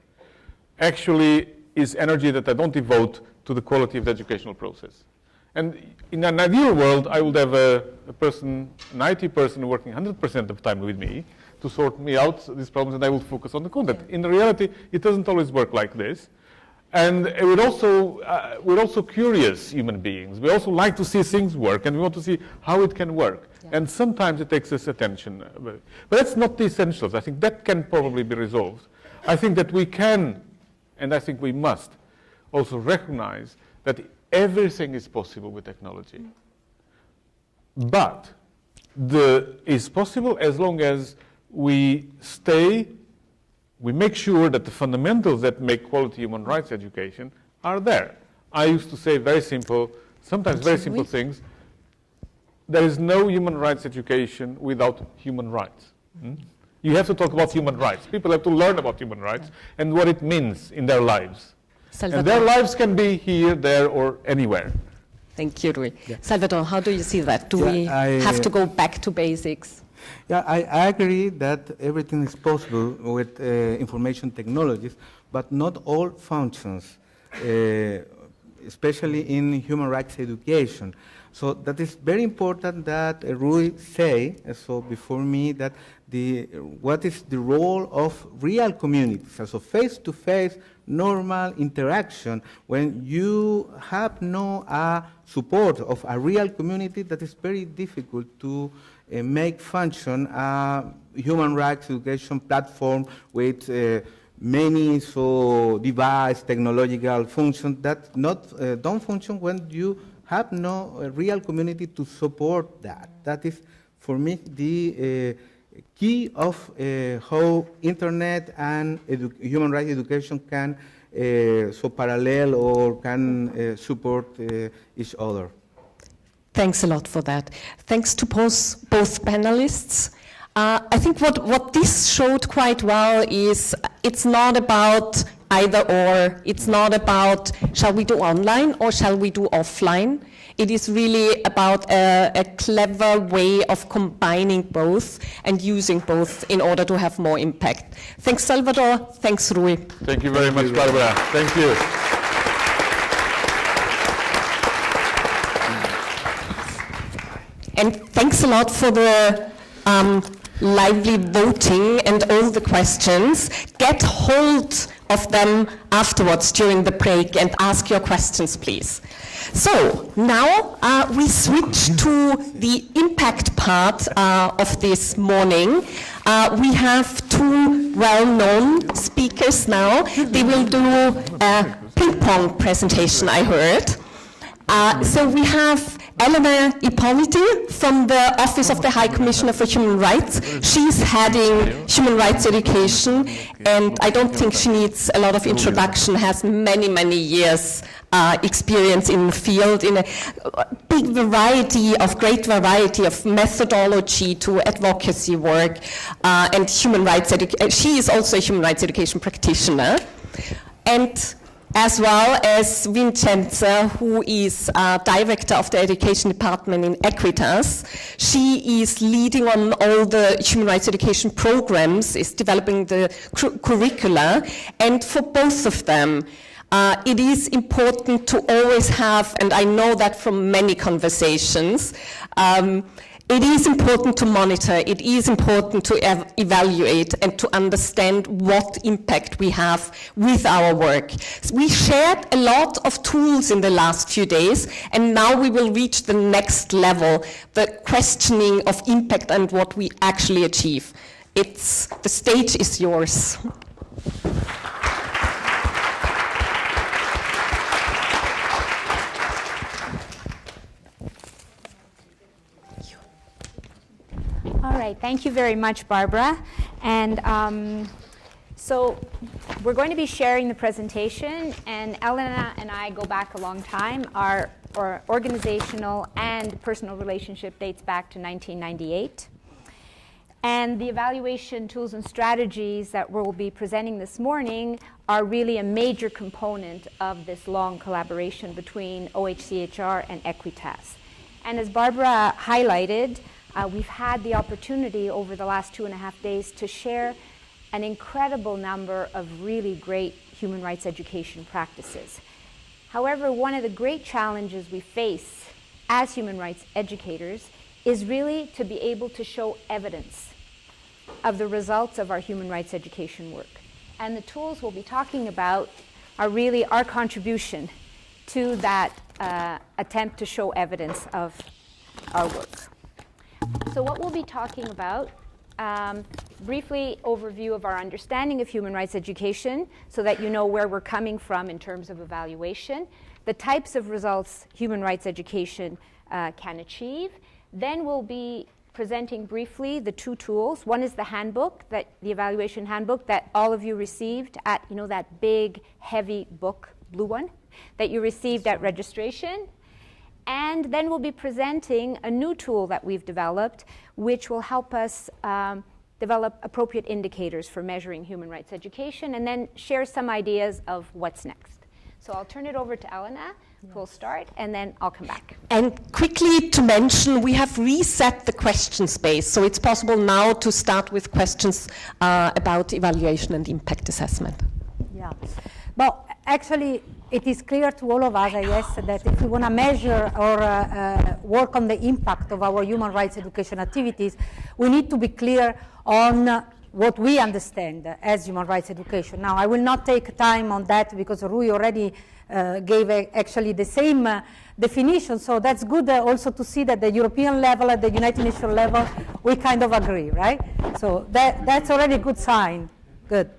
actually is energy that I don't devote to the quality of the educational process. And in an ideal world, I would have an IT person working 100% of the time with me to sort me out these problems, and I will focus on the content. Yeah. In reality, it doesn't always work like this. And we're also curious human beings. We also like to see things work, and we want to see how it can work. Yeah. And sometimes it takes us attention. But that's not the essentials. I think that can probably be resolved. I think that we can, and I think we must, also recognize that everything is possible with technology. But it's possible as long as we make sure that the fundamentals that make quality human rights education are there. I used to say very simple, sometimes very simple things. There is no human rights education without human rights. You have to talk about human rights. People have to learn about human rights and what it means in their lives. Salvador. And their lives can be here, there, or anywhere. Thank you, Rui. Yeah. Salvador, how do you see that? Do we have to go back to basics? Yeah, I agree that everything is possible with information technologies, but not all functions, especially in human rights education. So that is very important that Rui say, so before me, that what is the role of real communities, so face-to-face normal interaction when you have no support of a real community, that is very difficult to make function a human rights education platform with many device technological functions that don't function when you have no real community to support that. That is, for me, the key of how internet and human rights education can parallel or can support each other. Thanks a lot for that. Thanks to both panelists. I think what this showed quite well is it's not about either or. It's not about shall we do online or shall we do offline. It is really about a clever way of combining both and using both in order to have more impact. Thanks, Salvador. Thanks, Rui. Thank you very much, Barbara. Thank you. And thanks a lot for the lively voting and all the questions. Get hold of them afterwards during the break and ask your questions, please. So now we switch to the impact part of this morning. We have two well-known speakers now. They will do a ping-pong presentation, I heard. So we have Elena Ippoliti from the Office of the High Commissioner for Human Rights. She's heading human rights education, and I don't think she needs a lot of introduction, has many, many years experience in the field, in a big variety of, great variety of methodology to advocacy work and human rights education. She is also a human rights education practitioner. And as well as Vincenza, who is director of the education department in Equitas. She is leading on all the human rights education programs, is developing the curricula, and for both of them, it is important to always have, and I know that from many conversations, it is important to monitor, it is important to evaluate and to understand what impact we have with our work. We shared a lot of tools in the last few days, and now we will reach the next level, the questioning of impact and what we actually achieve. The stage is yours. All right, thank you very much, Barbara. And so we're going to be sharing the presentation, and Elena and I go back a long time. Our organizational and personal relationship dates back to 1998. And the evaluation tools and strategies that we'll be presenting this morning are really a major component of this long collaboration between OHCHR and Equitas. And as Barbara highlighted, we've had the opportunity over the last 2.5 days to share an incredible number of really great human rights education practices. However, one of the great challenges we face as human rights educators is really to be able to show evidence of the results of our human rights education work. And the tools we'll be talking about are really our contribution to that attempt to show evidence of our work. So what we'll be talking about, briefly overview of our understanding of human rights education so that you know where we're coming from in terms of evaluation, the types of results human rights education can achieve. Then we'll be presenting briefly the two tools. One is the handbook, the evaluation handbook that all of you received at, that big, heavy book, blue one, that you received at registration. And then we'll be presenting a new tool that we've developed, which will help us develop appropriate indicators for measuring human rights education, and then share some ideas of what's next. So I'll turn it over to Elena, we'll start, and then I'll come back. And quickly to mention, we have reset the question space, so it's possible now to start with questions about evaluation and impact assessment. Yeah, but actually it is clear to all of us, I guess, that if we want to measure or work on the impact of our human rights education activities, we need to be clear on what we understand as human rights education. Now, I will not take time on that because Rui already gave actually the same definition, so that's good also to see that the European level, at the United Nations level, we kind of agree, right? So that's already a good sign. Good.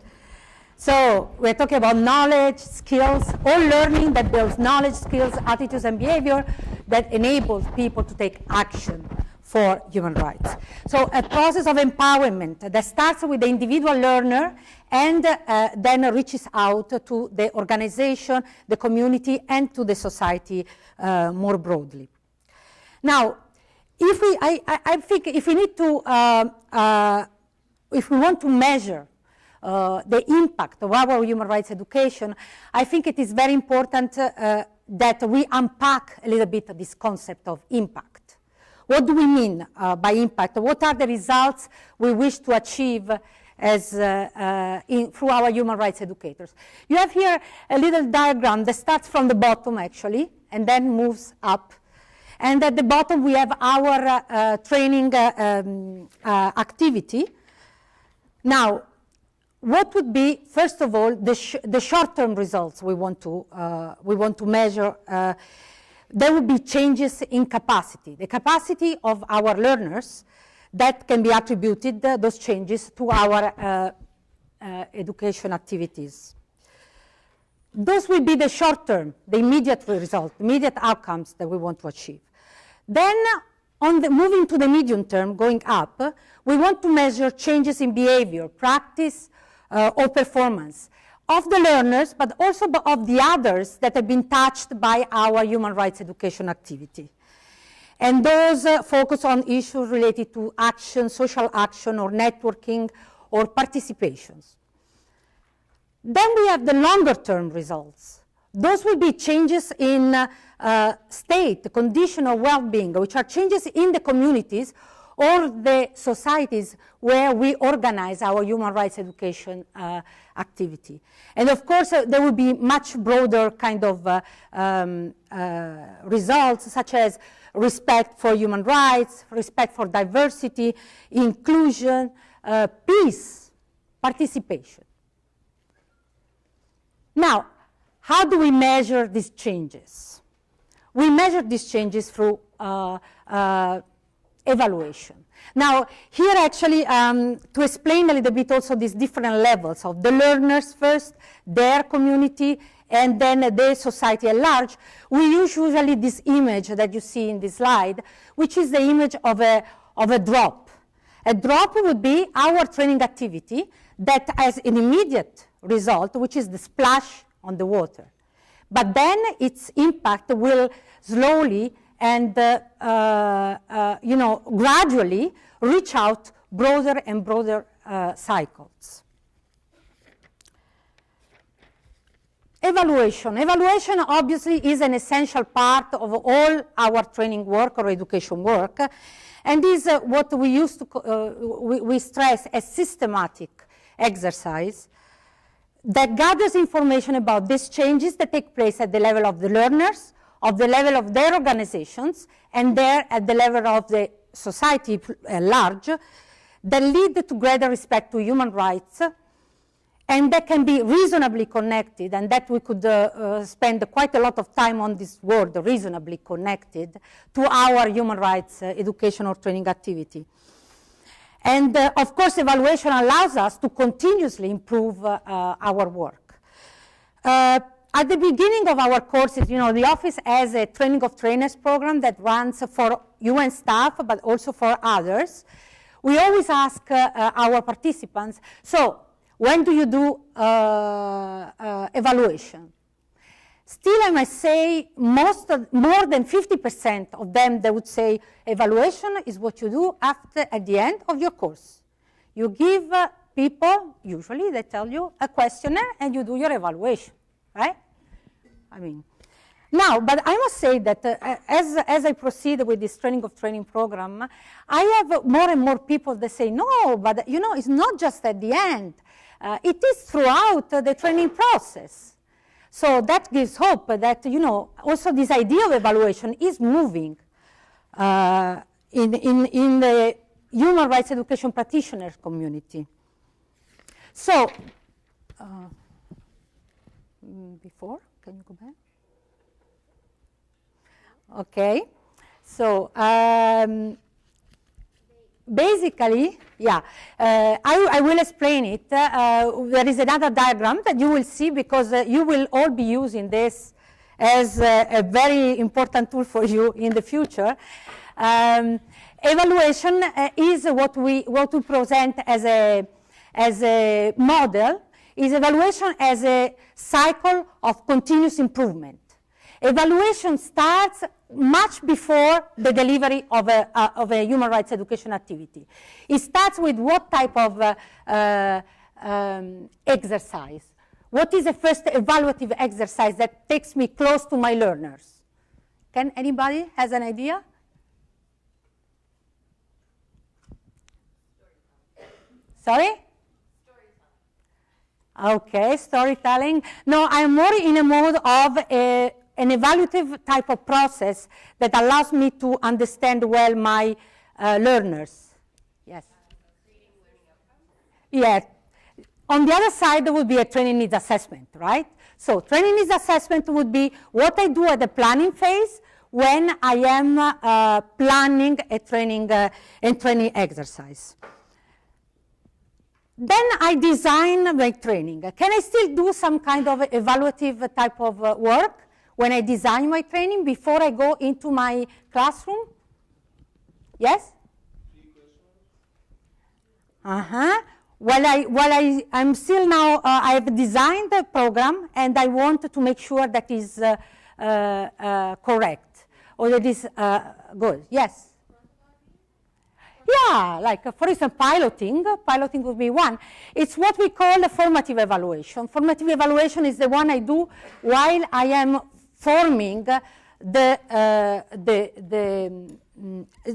So we're talking about knowledge, skills, all learning that builds knowledge, skills, attitudes, and behavior that enables people to take action for human rights. So a process of empowerment that starts with the individual learner and then reaches out to the organization, the community, and to the society more broadly. Now, if we, I think if we need to, if we want to measure the impact of our human rights education, I think it is very important that we unpack a little bit this concept of impact. What do we mean by impact? What are the results we wish to achieve as, through our human rights educators? You have here a little diagram that starts from the bottom, actually, and then moves up. And at the bottom, we have our training activity. Now, what would be, first of all, the short-term results we want to measure? There would be changes in capacity, the capacity of our learners that can be attributed, those changes, to our education activities. Those will be the short-term, the immediate result, immediate outcomes that we want to achieve. Then, moving to the medium term, going up, we want to measure changes in behavior, practice, or performance of the learners, but also of the others that have been touched by our human rights education activity. And those focus on issues related to action, social action, or networking, or participations. Then we have the longer-term results. Those will be changes in state, condition of well-being, which are changes in the communities or the societies where we organize our human rights education activity. And of course, there will be much broader kind of results, such as respect for human rights, respect for diversity, inclusion, peace, participation. Now, how do we measure these changes? We measure these changes through evaluation. Now, here actually, to explain a little bit also these different levels of the learners first, their community, and then the society at large, we use usually this image that you see in this slide, which is the image of a drop. A drop would be our training activity that has an immediate result, which is the splash on the water. But then its impact will slowly and gradually reach out broader and broader cycles. Evaluation. Evaluation obviously is an essential part of all our training work or education work, and is what we used to we stress as systematic exercise that gathers information about these changes that take place at the level of the learners, of the level of their organizations, and there at the level of the society at large, that lead to greater respect to human rights, and that can be reasonably connected, and that we could spend quite a lot of time on this word, reasonably connected, to our human rights education or training activity. And of course, evaluation allows us to continuously improve our work. At the beginning of our courses, the office has a training of trainers program that runs for UN staff, but also for others. We always ask our participants, so when do you do evaluation? Still, I must say, more than 50% of them, they would say evaluation is what you do at the end of your course. You give people, usually they tell you, a questionnaire and you do your evaluation, right? I mean, Now, but I must say that as I proceed with this training of training program, I have more and more people that say, no, but you know, it's not just at the end. It is throughout the training process. So that gives hope that, you know, also this idea of evaluation is moving in the human rights education practitioners community. So, before, can you go back? Okay, so basically, yeah, I will explain it. There is another diagram that you will see because you will all be using this as a very important tool for you in the future. Evaluation is what we present as a model. Is evaluation as a cycle of continuous improvement. Evaluation starts much before the delivery of a human rights education activity. It starts with what type of exercise? What is the first evaluative exercise that takes me close to my learners? Can anybody has an idea? Sorry? Okay, storytelling. No, I'm more in a mode of an evaluative type of process that allows me to understand well my learners. Yes? Yes. On the other side, there would be a training needs assessment, right? So training needs assessment would be what I do at the planning phase when I am planning a training exercise. Then I design my training. Can I still do some kind of evaluative type of work when I design my training before I go into my classroom? Yes? While I'm still now, I have designed the program and I want to make sure that is correct or that is good. Yes? Yeah, like for instance, piloting would be one. It's what we call a formative evaluation. Formative evaluation is the one I do while I am forming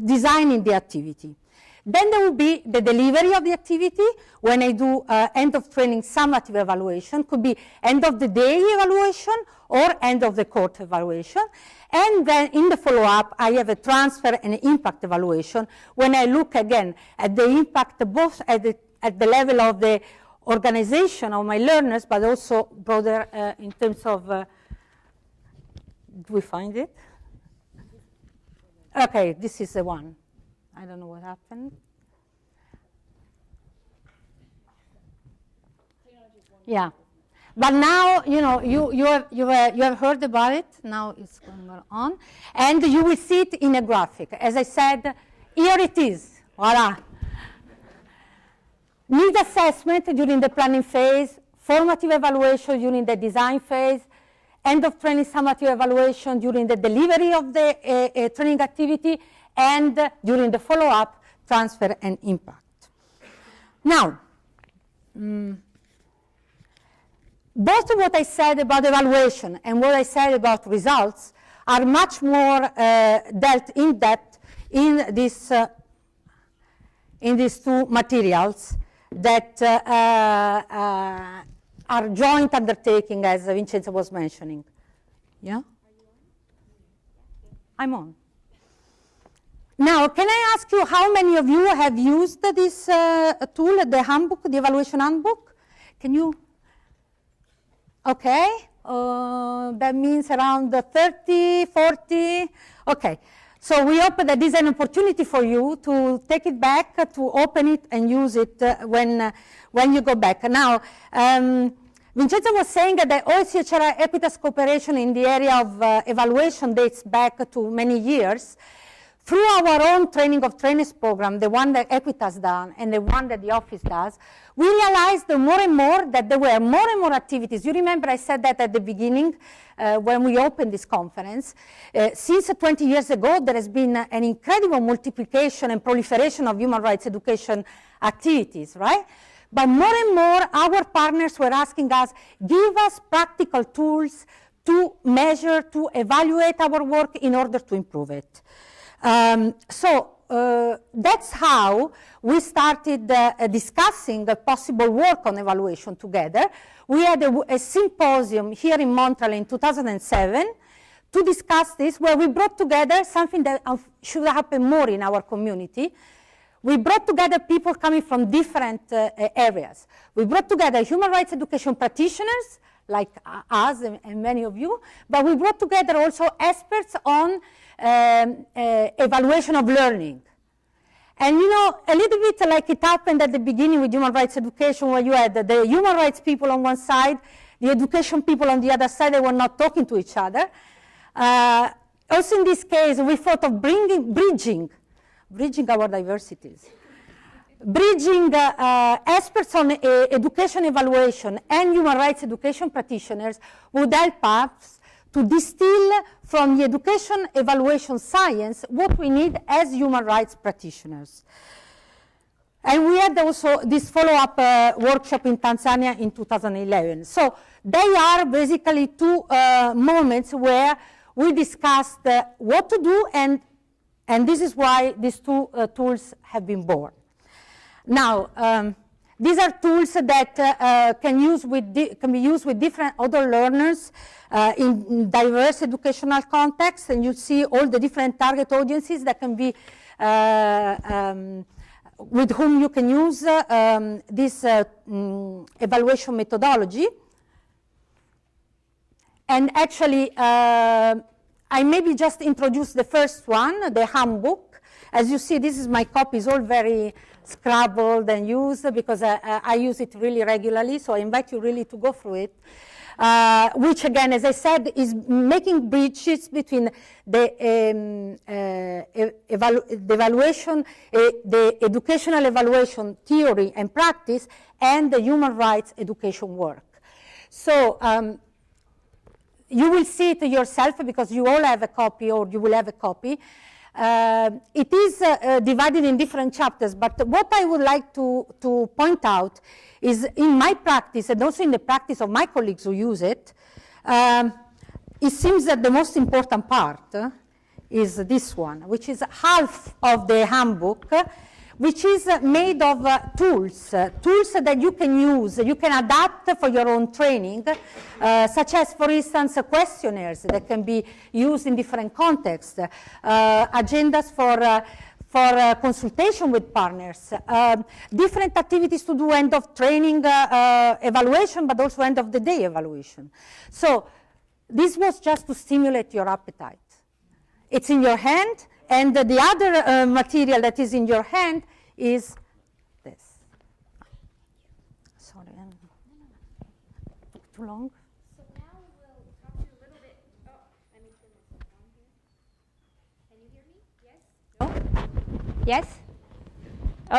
designing the activity. Then there will be the delivery of the activity when I do end of training summative evaluation, could be end of the day evaluation or end of the course evaluation. And then in the follow-up, I have a transfer and impact evaluation when I look again at the impact both at the level of the organization of my learners, but also broader in terms of, do we find it? Okay, this is the one. I don't know what happened. Yeah. But now, you know, you have heard about it. Now it's going on. And you will see it in a graphic. As I said, here it is. Voila. Need assessment during the planning phase, formative evaluation during the design phase, end of training summative evaluation during the delivery of the training activity, and during the follow-up, transfer and impact. Now, both what I said about evaluation and what I said about results are much more dealt in depth in these two materials that are joint undertaking, as Vincenzo was mentioning. Yeah? I'm on. Now, can I ask you how many of you have used this tool, the handbook, the evaluation handbook? Can you? Okay, that means around 30, 40. Okay, so we hope that this is an opportunity for you to take it back, to open it and use it when you go back. Now, Vincenzo was saying that the HRE Equitas cooperation in the area of evaluation dates back to many years. Through our own training of trainers program, the one that Equitas does and the one that the office does, we realized more and more that there were more and more activities. You remember I said that at the beginning when we opened this conference. Since 20 years ago, there has been an incredible multiplication and proliferation of human rights education activities, right? But more and more, our partners were asking us, give us practical tools to measure, to evaluate our work in order to improve it. That's how we started discussing a possible work on evaluation together. We had a symposium here in Montreal in 2007 to discuss this, where we brought together something that should happen more in our community. We brought together people coming from different areas. We brought together human rights education practitioners, like us and many of you, but we brought together also experts on evaluation of learning. And you know, a little bit like it happened at the beginning with human rights education, where you had the human rights people on one side, the education people on the other side. They were not talking to each other. Also in this case, we thought of bridging our diversities. Bridging experts on education evaluation and human rights education practitioners would help us to distill from the education evaluation science what we need as human rights practitioners. And we had also this follow-up workshop in Tanzania in 2011. So they are basically two moments where we discussed what to do, and this is why these two tools have been born. Now, these are tools that can be used with different other learners in diverse educational contexts, and you see all the different target audiences that can be with whom you can use this evaluation methodology. And actually, I maybe just introduce the first one, the handbook. As you see, this is my copy. It's all very scrabbled and used because I use it really regularly, so I invite you really to go through it. Which again, as I said, is making bridges between the evaluation, the educational evaluation theory and practice, and the human rights education work. So you will see it yourself because you all have a copy, or you will have a copy. It is divided in different chapters, but what I would like to point out is in my practice, and also in the practice of my colleagues who use it, it seems that the most important part is this one, which is half of the handbook, which is made of tools that you can use, you can adapt for your own training, such as, for instance, questionnaires that can be used in different contexts, agendas for consultation with partners, different activities to do end of training evaluation, but also end of the day evaluation. So this was just to stimulate your appetite. It's in your hand, and the other material that is in your hand is this. Sorry, took too long. So now we'll talk to you a little bit. Oh, let me turn this on here. Can you hear me? Yes? No? Yes?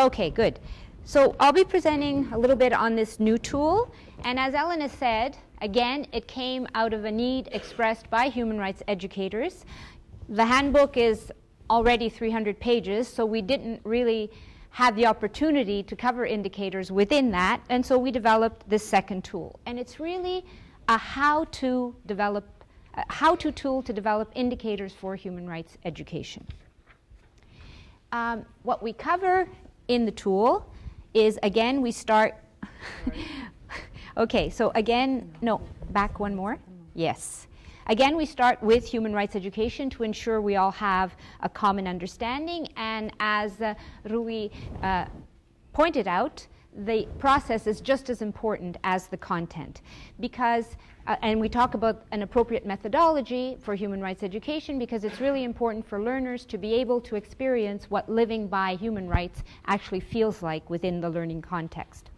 Okay, good. So I'll be presenting a little bit on this new tool. And as Elena said, again, it came out of a need expressed by human rights educators. The handbook is already 300 pages, so we didn't really have the opportunity to cover indicators within that, and so we developed this second tool. And it's really a how-to tool to develop indicators for human rights education. What we cover in the tool is, again, we start... Okay, so again, no, back one more. Yes. Again, we start with human rights education to ensure we all have a common understanding, and as Rui pointed out, the process is just as important as the content, because, and we talk about an appropriate methodology for human rights education because it's really important for learners to be able to experience what living by human rights actually feels like within the learning context.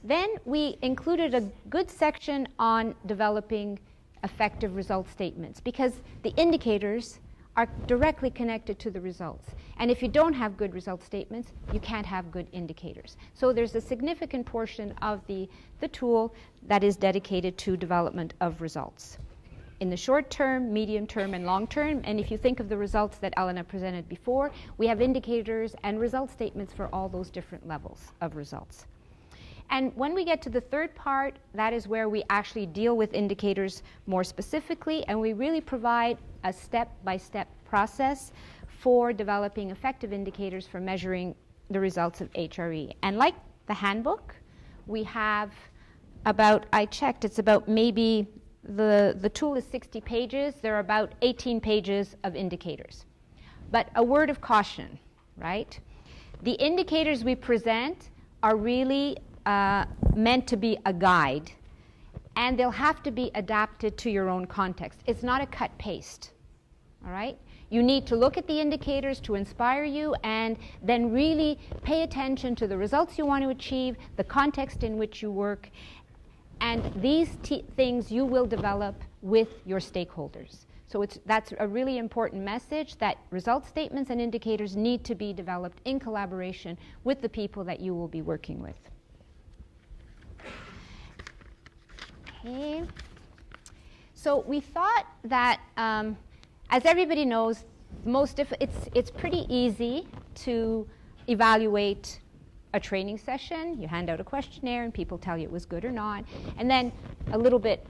Then we included a good section on developing effective result statements, because the indicators are directly connected to the results. And if you don't have good result statements, you can't have good indicators. So there's a significant portion of the tool that is dedicated to development of results. In the short term, medium term, and long term, and if you think of the results that Elena presented before, we have indicators and result statements for all those different levels of results. And when we get to the third part, that is where we actually deal with indicators more specifically, and we really provide a step-by-step process for developing effective indicators for measuring the results of HRE. And like the handbook, we have about, I checked, it's about maybe, the tool is 60 pages, there are about 18 pages of indicators. But a word of caution, right? The indicators we present are really meant to be a guide, and they'll have to be adapted to your own context. It's not a cut-paste, all right? You need to look at the indicators to inspire you and then really pay attention to the results you want to achieve, the context in which you work, and these things you will develop with your stakeholders. So that's a really important message, that result statements and indicators need to be developed in collaboration with the people that you will be working with. Okay. So we thought that, as everybody knows, it's pretty easy to evaluate a training session. You hand out a questionnaire and people tell you it was good or not. And then a little bit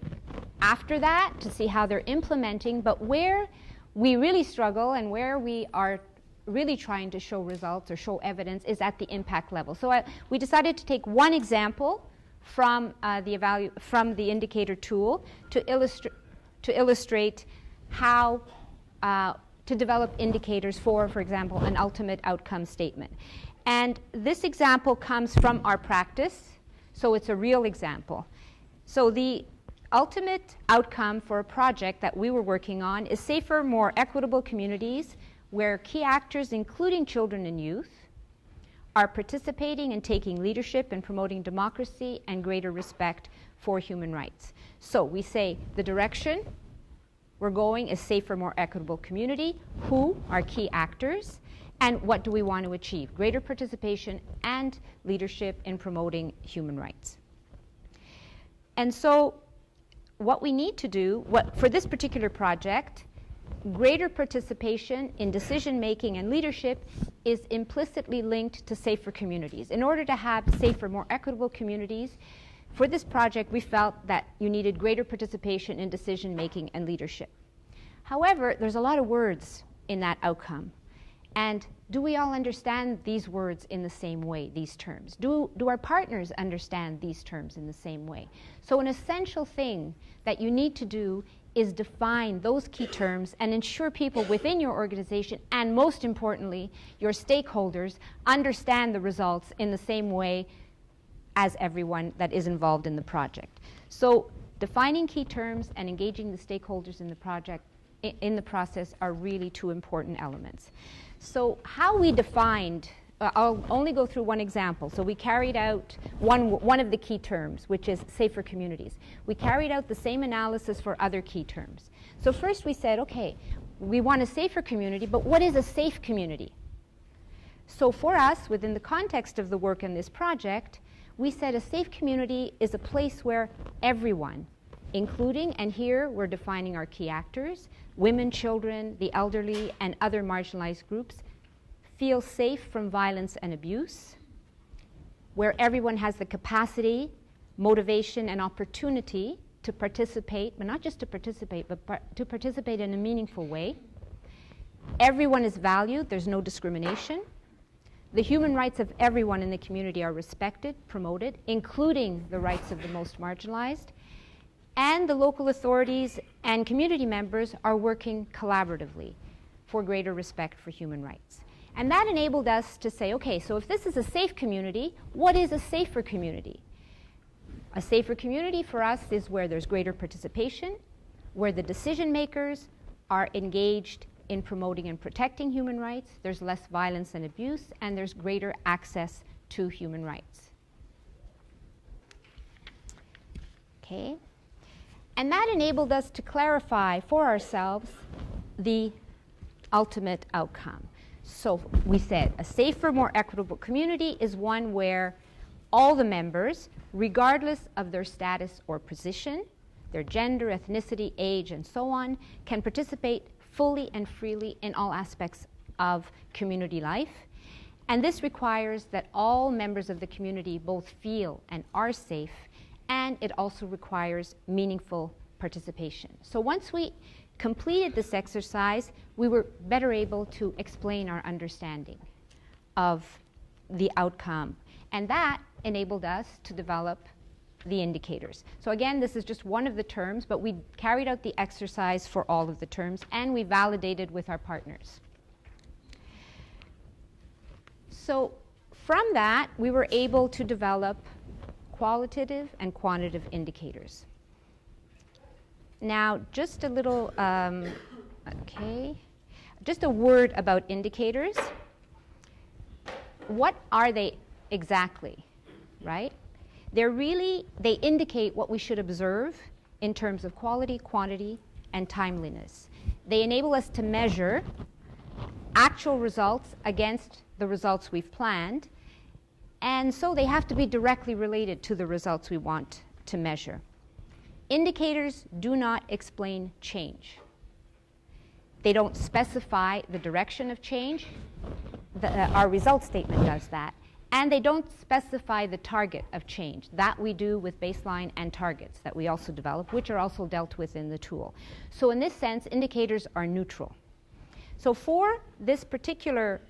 after that to see how they're implementing. But where we really struggle and where we are really trying to show results or show evidence is at the impact level. So we decided to take one example from the indicator tool to illustrate how to develop indicators for example, an ultimate outcome statement. And this example comes from our practice, so it's a real example. So the ultimate outcome for a project that we were working on is safer, more equitable communities where key actors, including children and youth, are participating and taking leadership in promoting democracy and greater respect for human rights. So we say the direction we're going is safer, more equitable community. Who are key actors? And what do we want to achieve? Greater participation and leadership in promoting human rights. And so what we need to do, for this particular project, greater participation in decision-making and leadership is implicitly linked to safer communities. In order to have safer, more equitable communities, for this project we felt that you needed greater participation in decision-making and leadership. However, there's a lot of words in that outcome. And do we all understand these words in the same way, these terms? Do our partners understand these terms in the same way? So an essential thing that you need to do is define those key terms and ensure people within your organization, and most importantly, your stakeholders, understand the results in the same way as everyone that is involved in the project. So defining key terms and engaging the stakeholders in the project, in the process, are really two important elements. So how we defined, I'll only go through one example. So we carried out one of the key terms, which is safer communities. We carried out the same analysis for other key terms. So first we said, okay, we want a safer community, but what is a safe community? So for us, within the context of the work in this project, we said a safe community is a place where everyone, including, and here we're defining our key actors, women, children, the elderly, and other marginalized groups, feel safe from violence and abuse, where everyone has the capacity, motivation, and opportunity to participate, but not just to participate, but to participate in a meaningful way. Everyone is valued, there's no discrimination. The human rights of everyone in the community are respected, promoted, including the rights of the most marginalized. And the local authorities and community members are working collaboratively for greater respect for human rights. And that enabled us to say, okay, so if this is a safe community, what is a safer community? A safer community for us is where there's greater participation, where the decision makers are engaged in promoting and protecting human rights, there's less violence and abuse, and there's greater access to human rights. Okay. And that enabled us to clarify for ourselves the ultimate outcome. So we said a safer, more equitable community is one where all the members, regardless of their status or position, their gender, ethnicity, age, and so on, can participate fully and freely in all aspects of community life. And this requires that all members of the community both feel and are safe, and it also requires meaningful participation. So once we completed this exercise, we were better able to explain our understanding of the outcome. And that enabled us to develop the indicators. So again, this is just one of the terms, but we carried out the exercise for all of the terms, and we validated with our partners. So from that, we were able to develop qualitative and quantitative indicators. Now, just a little, just a word about indicators. What are they exactly, right? They indicate what we should observe in terms of quality, quantity, and timeliness. They enable us to measure actual results against the results we've planned, and so they have to be directly related to the results we want to measure. Indicators do not explain change. They don't specify the direction of change. Our result statement does that. And they don't specify the target of change. That we do with baseline and targets that we also develop, which are also dealt with in the tool. So in this sense, indicators are neutral. So for this particular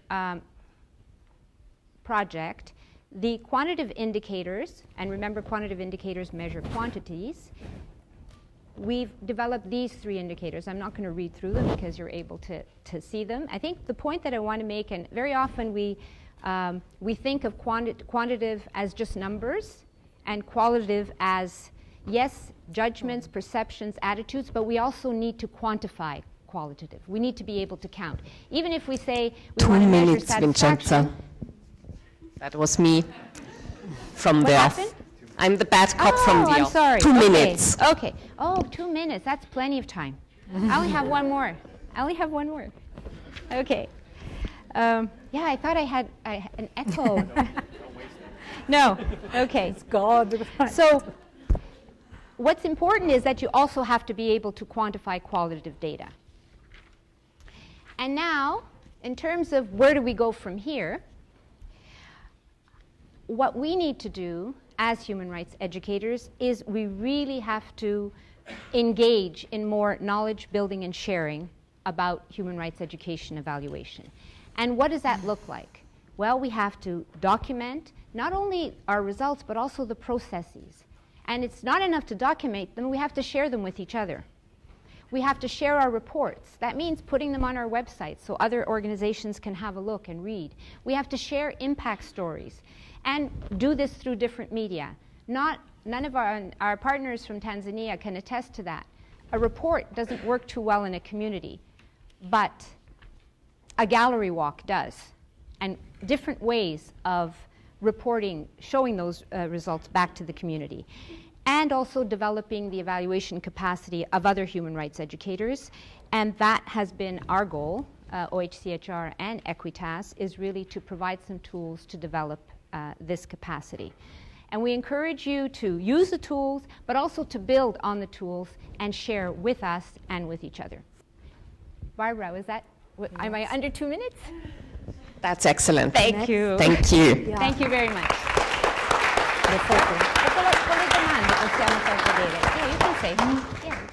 project, the quantitative indicators, and remember quantitative indicators measure quantities, we've developed these 3 indicators. I'm not going to read through them because you're able to see them. I think the point that I want to make, and very often we think of quantitative as just numbers and qualitative as, yes, judgments, perceptions, attitudes, but we also need to quantify qualitative. We need to be able to count. Even if we say we want to measure satisfaction. Vincenza. That was me from What the happened? off. I'm the bad cop from the I'm off. sorry. 2 Okay. minutes. Okay. Oh, 2 minutes. That's plenty of time. I only have one more. Okay. Yeah, I thought I had an echo. No. Okay. God. So what's important is that you also have to be able to quantify qualitative data. And now, in terms of where do we go from here, what we need to do as human rights educators is we really have to engage in more knowledge building and sharing about human rights education evaluation. And what does that look like? Well, we have to document not only our results, but also the processes. And it's not enough to document them, we have to share them with each other. We have to share our reports. That means putting them on our website so other organizations can have a look and read. We have to share impact stories and do this through different media. None of our partners from Tanzania can attest to that. A report doesn't work too well in a community, but a gallery walk does. And different ways of reporting, showing those results back to the community. And also developing the evaluation capacity of other human rights educators. And that has been our goal, OHCHR and Equitas, is really to provide some tools to develop this capacity. And we encourage you to use the tools, but also to build on the tools and share with us and with each other. Barbara, was that, am I under 2 minutes? That's excellent. Thank you. Thank you. Yeah. Thank you very much.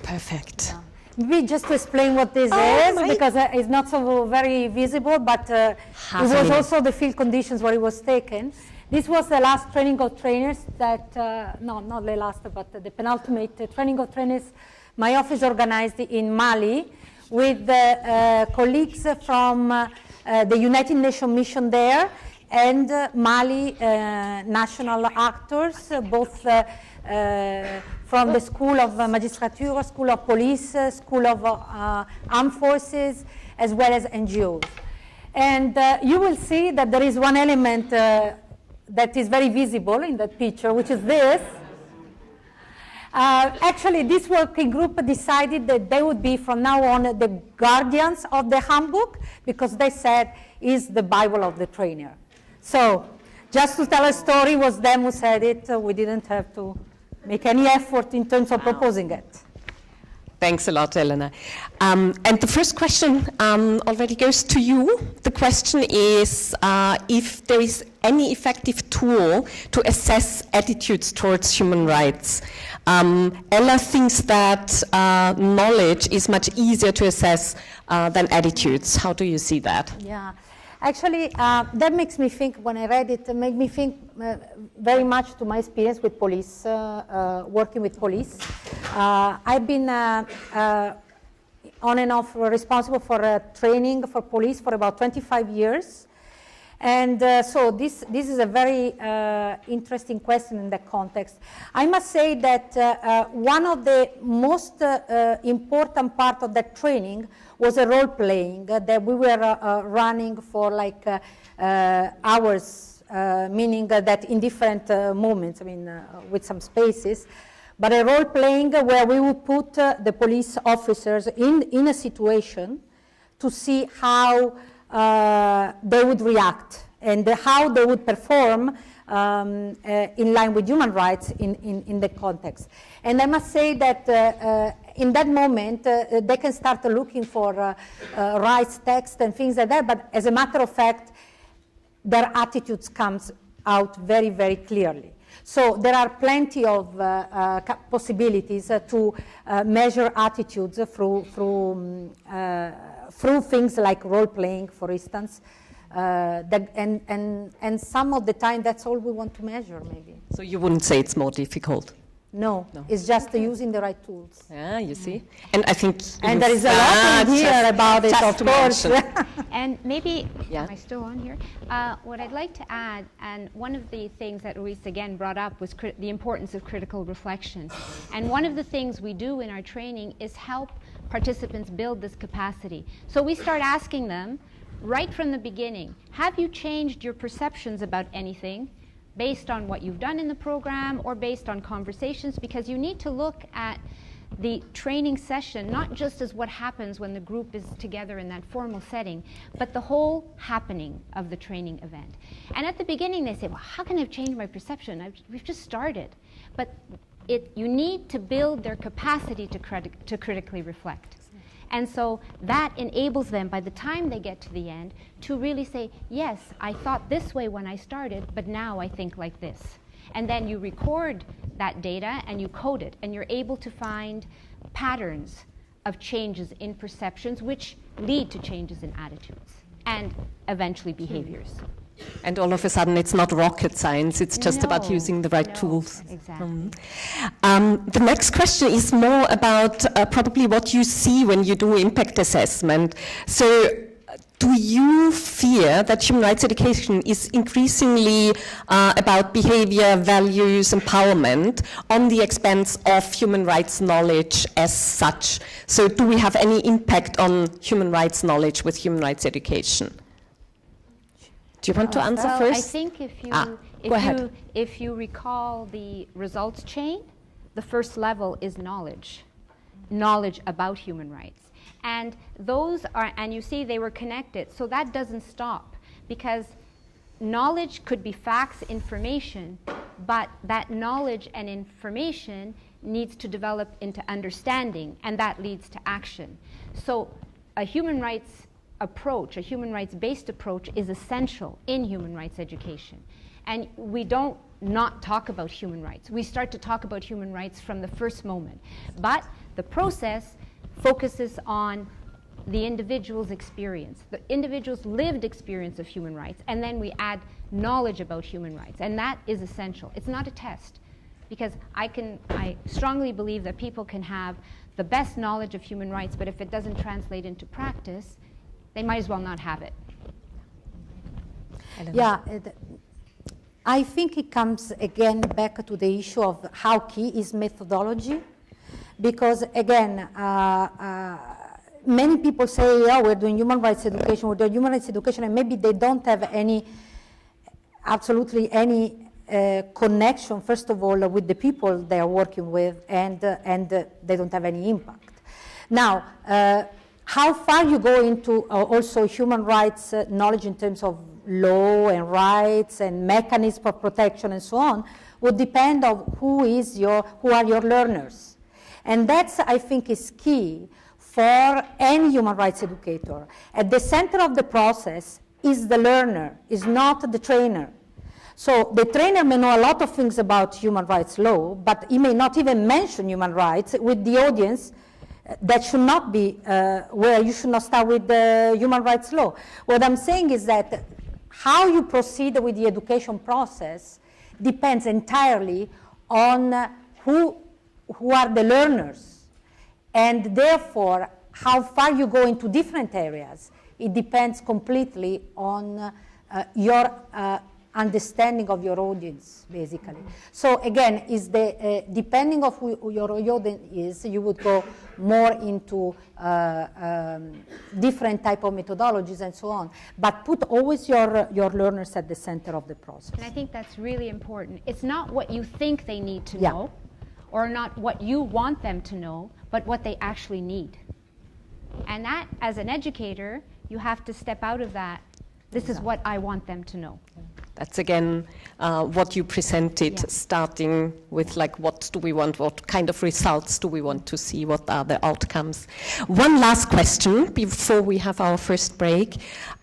Perfect. Maybe just to explain what this is, because it's not so very visible, but it was also the field conditions where it was taken. This was the last training of trainers that, no, not the last, but the penultimate training of trainers my office organized in Mali with colleagues from the United Nations mission there and Mali national actors, both from the School of Magistrature, School of Police, School of Armed Forces, as well as NGOs. And you will see that there is one element that is very visible in that picture, which is this. Actually, this working group decided that they would be, from now on, the guardians of the handbook, because they said is the Bible of the trainer. So, just to tell a story, it was them who said it. We didn't have to make any effort in terms of proposing it. Thanks a lot, Elena. And the first question already goes to you. The question is if there is any effective tool to assess attitudes towards human rights. Ella thinks that knowledge is much easier to assess than attitudes. How do you see that? Yeah. Actually, that makes me think, when I read it made me think very much to my experience with police, working with police. I've been on and off responsible for training for police for about 25 years. And so this is a very interesting question in that context. I must say that one of the most important part of that training was a role playing that we were running for like hours, meaning that in different moments, I mean, with some spaces, but a role playing where we would put the police officers in a situation to see how they would react and how they would perform in line with human rights in the context. And I must say that in that moment, they can start looking for rights text and things like that, but as a matter of fact, their attitudes comes out very, very clearly. So there are plenty of possibilities to measure attitudes through things like role-playing, for instance, and some of the time that's all we want to measure, maybe. So you wouldn't say it's more difficult? No. It's just using the right tools. Yeah, you see. And I think... And there is a lot in here about it, of course. And maybe, yeah. am I still on here? What I'd like to add, and one of the things that Luis again brought up was the importance of critical reflection. And one of the things we do in our training is help participants build this capacity. So we start asking them, right from the beginning, have you changed your perceptions about anything based on what you've done in the program or based on conversations? Because you need to look at the training session not just as what happens when the group is together in that formal setting, but the whole happening of the training event. And at the beginning they say, well, how can I have changed my perception? We've just started. But you need to build their capacity to critically reflect. And so that enables them, by the time they get to the end, to really say, yes, I thought this way when I started, but now I think like this. And then you record that data and you code it, and you're able to find patterns of changes in perceptions which lead to changes in attitudes and eventually behaviors. And all of a sudden, it's not rocket science. It's just about using the right tools. Exactly. The next question is more about probably what you see when you do impact assessment. So do you fear that human rights education is increasingly about behavior, values, empowerment on the expense of human rights knowledge as such? So do we have any impact on human rights knowledge with human rights education? Do you want to answer first? I think if you recall the results chain, the first level is knowledge about human rights. And those are, and you see they were connected, so that doesn't stop, because knowledge could be facts, information, but that knowledge and information needs to develop into understanding, and that leads to action. So a human rights approach, a human rights-based approach, is essential in human rights education. And we don't not talk about human rights. We start to talk about human rights from the first moment. But the process focuses on the individual's experience, the individual's lived experience of human rights, and then we add knowledge about human rights, and that is essential. It's not a test, because I strongly believe that people can have the best knowledge of human rights, but if it doesn't translate into practice, they might as well not have it. Yeah, I think it comes again back to the issue of how key is methodology, because again, many people say, oh, we're doing human rights education, and maybe they don't have absolutely any connection, first of all, with the people they are working with, and they don't have any impact. Now, how far you go into also human rights knowledge in terms of law and rights and mechanisms for protection and so on would depend on who are your learners. And that's, I think, is key for any human rights educator. At the center of the process is the learner, is not the trainer. So the trainer may know a lot of things about human rights law, but he may not even mention human rights with the audience. That should not be where you should not start with the human rights law. What I'm saying is that how you proceed with the education process depends entirely on who are the learners, and therefore how far you go into different areas. It depends completely on your understanding of your audience, basically. So again, is the depending of who your audience is, you would go more into different type of methodologies and so on. But put always your learners at the center of the process. And I think that's really important. It's not what you think they need to know, or not what you want them to know, but what they actually need. And that, as an educator, you have to step out of that. This is what I want them to know. That's again what you presented, starting with like, what do we want, what kind of results do we want to see, what are the outcomes. One last question before we have our first break.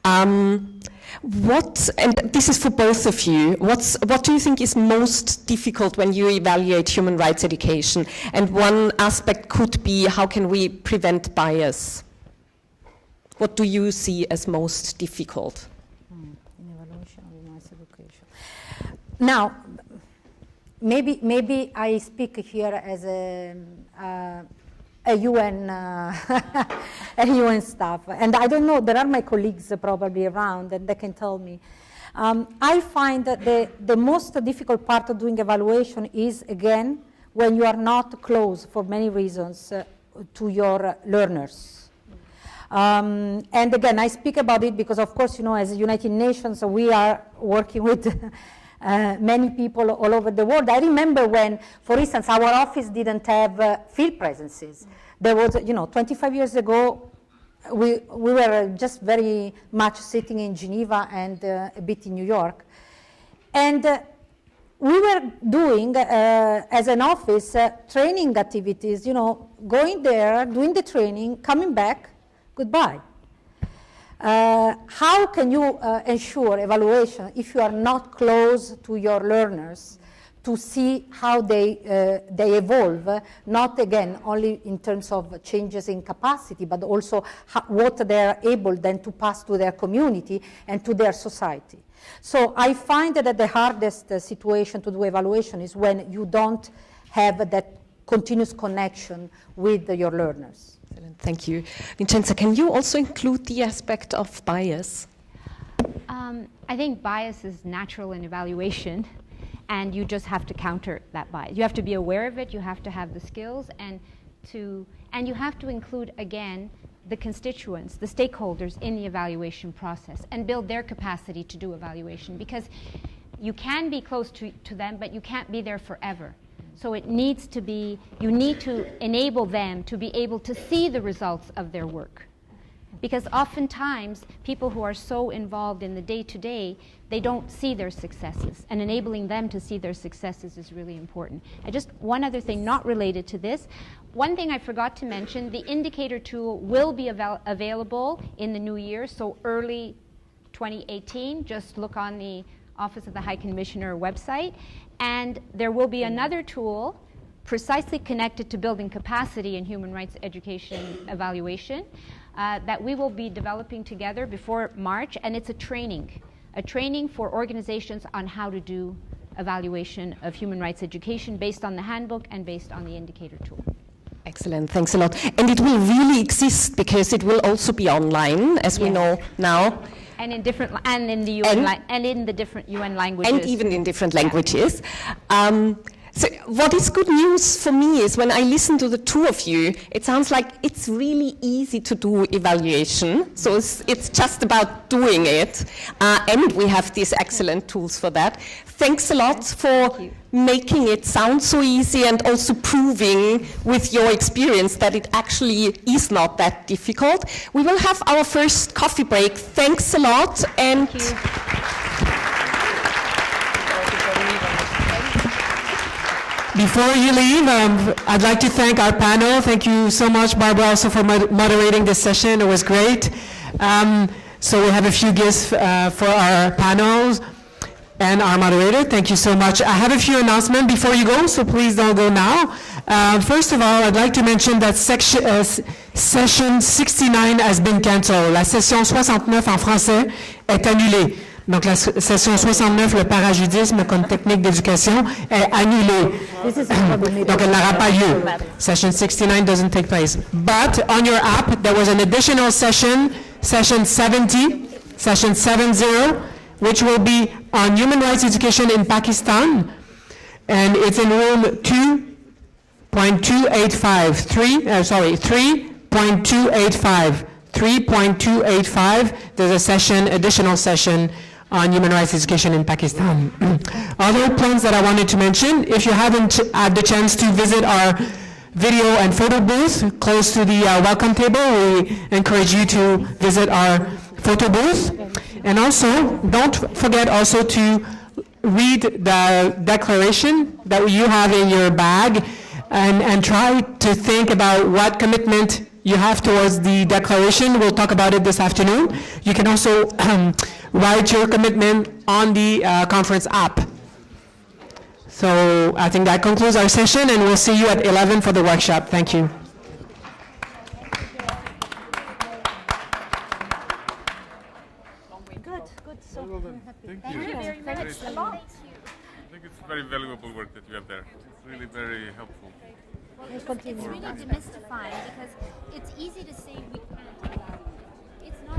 And this is for both of you, what do you think is most difficult when you evaluate human rights education? And one aspect could be, how can we prevent bias? What do you see as most difficult? Now, maybe I speak here as a UN a UN staff, and I don't know. There are my colleagues probably around, and they can tell me. I find that the most difficult part of doing evaluation is, again, when you are not close for many reasons to your learners. And again, I speak about it because, of course, you know, as United Nations, we are working with many people all over the world. I remember when, for instance, our office didn't have field presences. There was, 25 years ago, we were just very much sitting in Geneva and a bit in New York. And we were doing, as an office, training activities, going there, doing the training, coming back, goodbye. How can you ensure evaluation if you are not close to your learners to see how they evolve, not again only in terms of changes in capacity, but also what they are able then to pass to their community and to their society. So I find that the hardest situation to do evaluation is when you don't have that continuous connection with your learners. Excellent, thank you. Vincenza, can you also include the aspect of bias? I think bias is natural in evaluation, and you just have to counter that bias. You have to be aware of it, you have to have the skills, and you have to include, again, the constituents, the stakeholders in the evaluation process, and build their capacity to do evaluation, because you can be close to them, but you can't be there forever. So it needs to be, you need to enable them to be able to see the results of their work. Because oftentimes, people who are so involved in the day-to-day, they don't see their successes. And enabling them to see their successes is really important. And just one other thing not related to this. One thing I forgot to mention, the indicator tool will be available in the new year, so early 2018. Just look on the Office of the High Commissioner website. And there will be another tool precisely connected to building capacity in human rights education evaluation that we will be developing together before March, and it's a training for organizations on how to do evaluation of human rights education based on the handbook and based on the indicator tool. Excellent, thanks a lot. And it will really exist because it will also be online, as we know now. And in different, and in the UN, and in the different UN languages. And even in different languages. So what is good news for me is when I listen to the two of you, it sounds like it's really easy to do evaluation. So it's just about doing it. And we have these excellent tools for that. Thanks a lot for making it sound so easy and also proving with your experience that it actually is not that difficult. We will have our first coffee break. Thanks a lot. And thank you. Before you leave, I'd like to thank our panel. Thank you so much, Barbara, also for moderating this session. It was great. So we have a few gifts for our panels and our moderator. Thank you so much. I have a few announcements before you go, so please don't go now. First of all, I'd like to mention that session 69 has been canceled. La session 69 en français est annulée. Donc la session 69, le parajudisme comme technique d'éducation, est annulée. Donc elle n'aura pas lieu. Session 69 doesn't take place. But on your app, there was an additional session, session 70, session 70, which will be on human rights education in Pakistan. And it's in room 2.285, 3.285. 3.285, there's a session, additional session on human rights education in Pakistan. Other points that I wanted to mention, if you haven't had the chance to visit our video and photo booth close to the welcome table, we encourage you to visit our photo booth. And also, don't forget also to read the declaration that you have in your bag and try to think about what commitment you have towards the declaration. We'll talk about it this afternoon. You can also write your commitment on the conference app. So I think that concludes our session, and we'll see you at 11 for the workshop. Thank you. Good. So Thank you very much. I think it's very valuable work that you have there. It's really very helpful. it's really demystifying because it's easy to say we can't. It's not.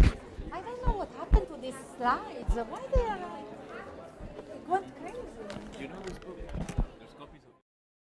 I don't know what happened to these slides. Why they are like, it went crazy. You know this book?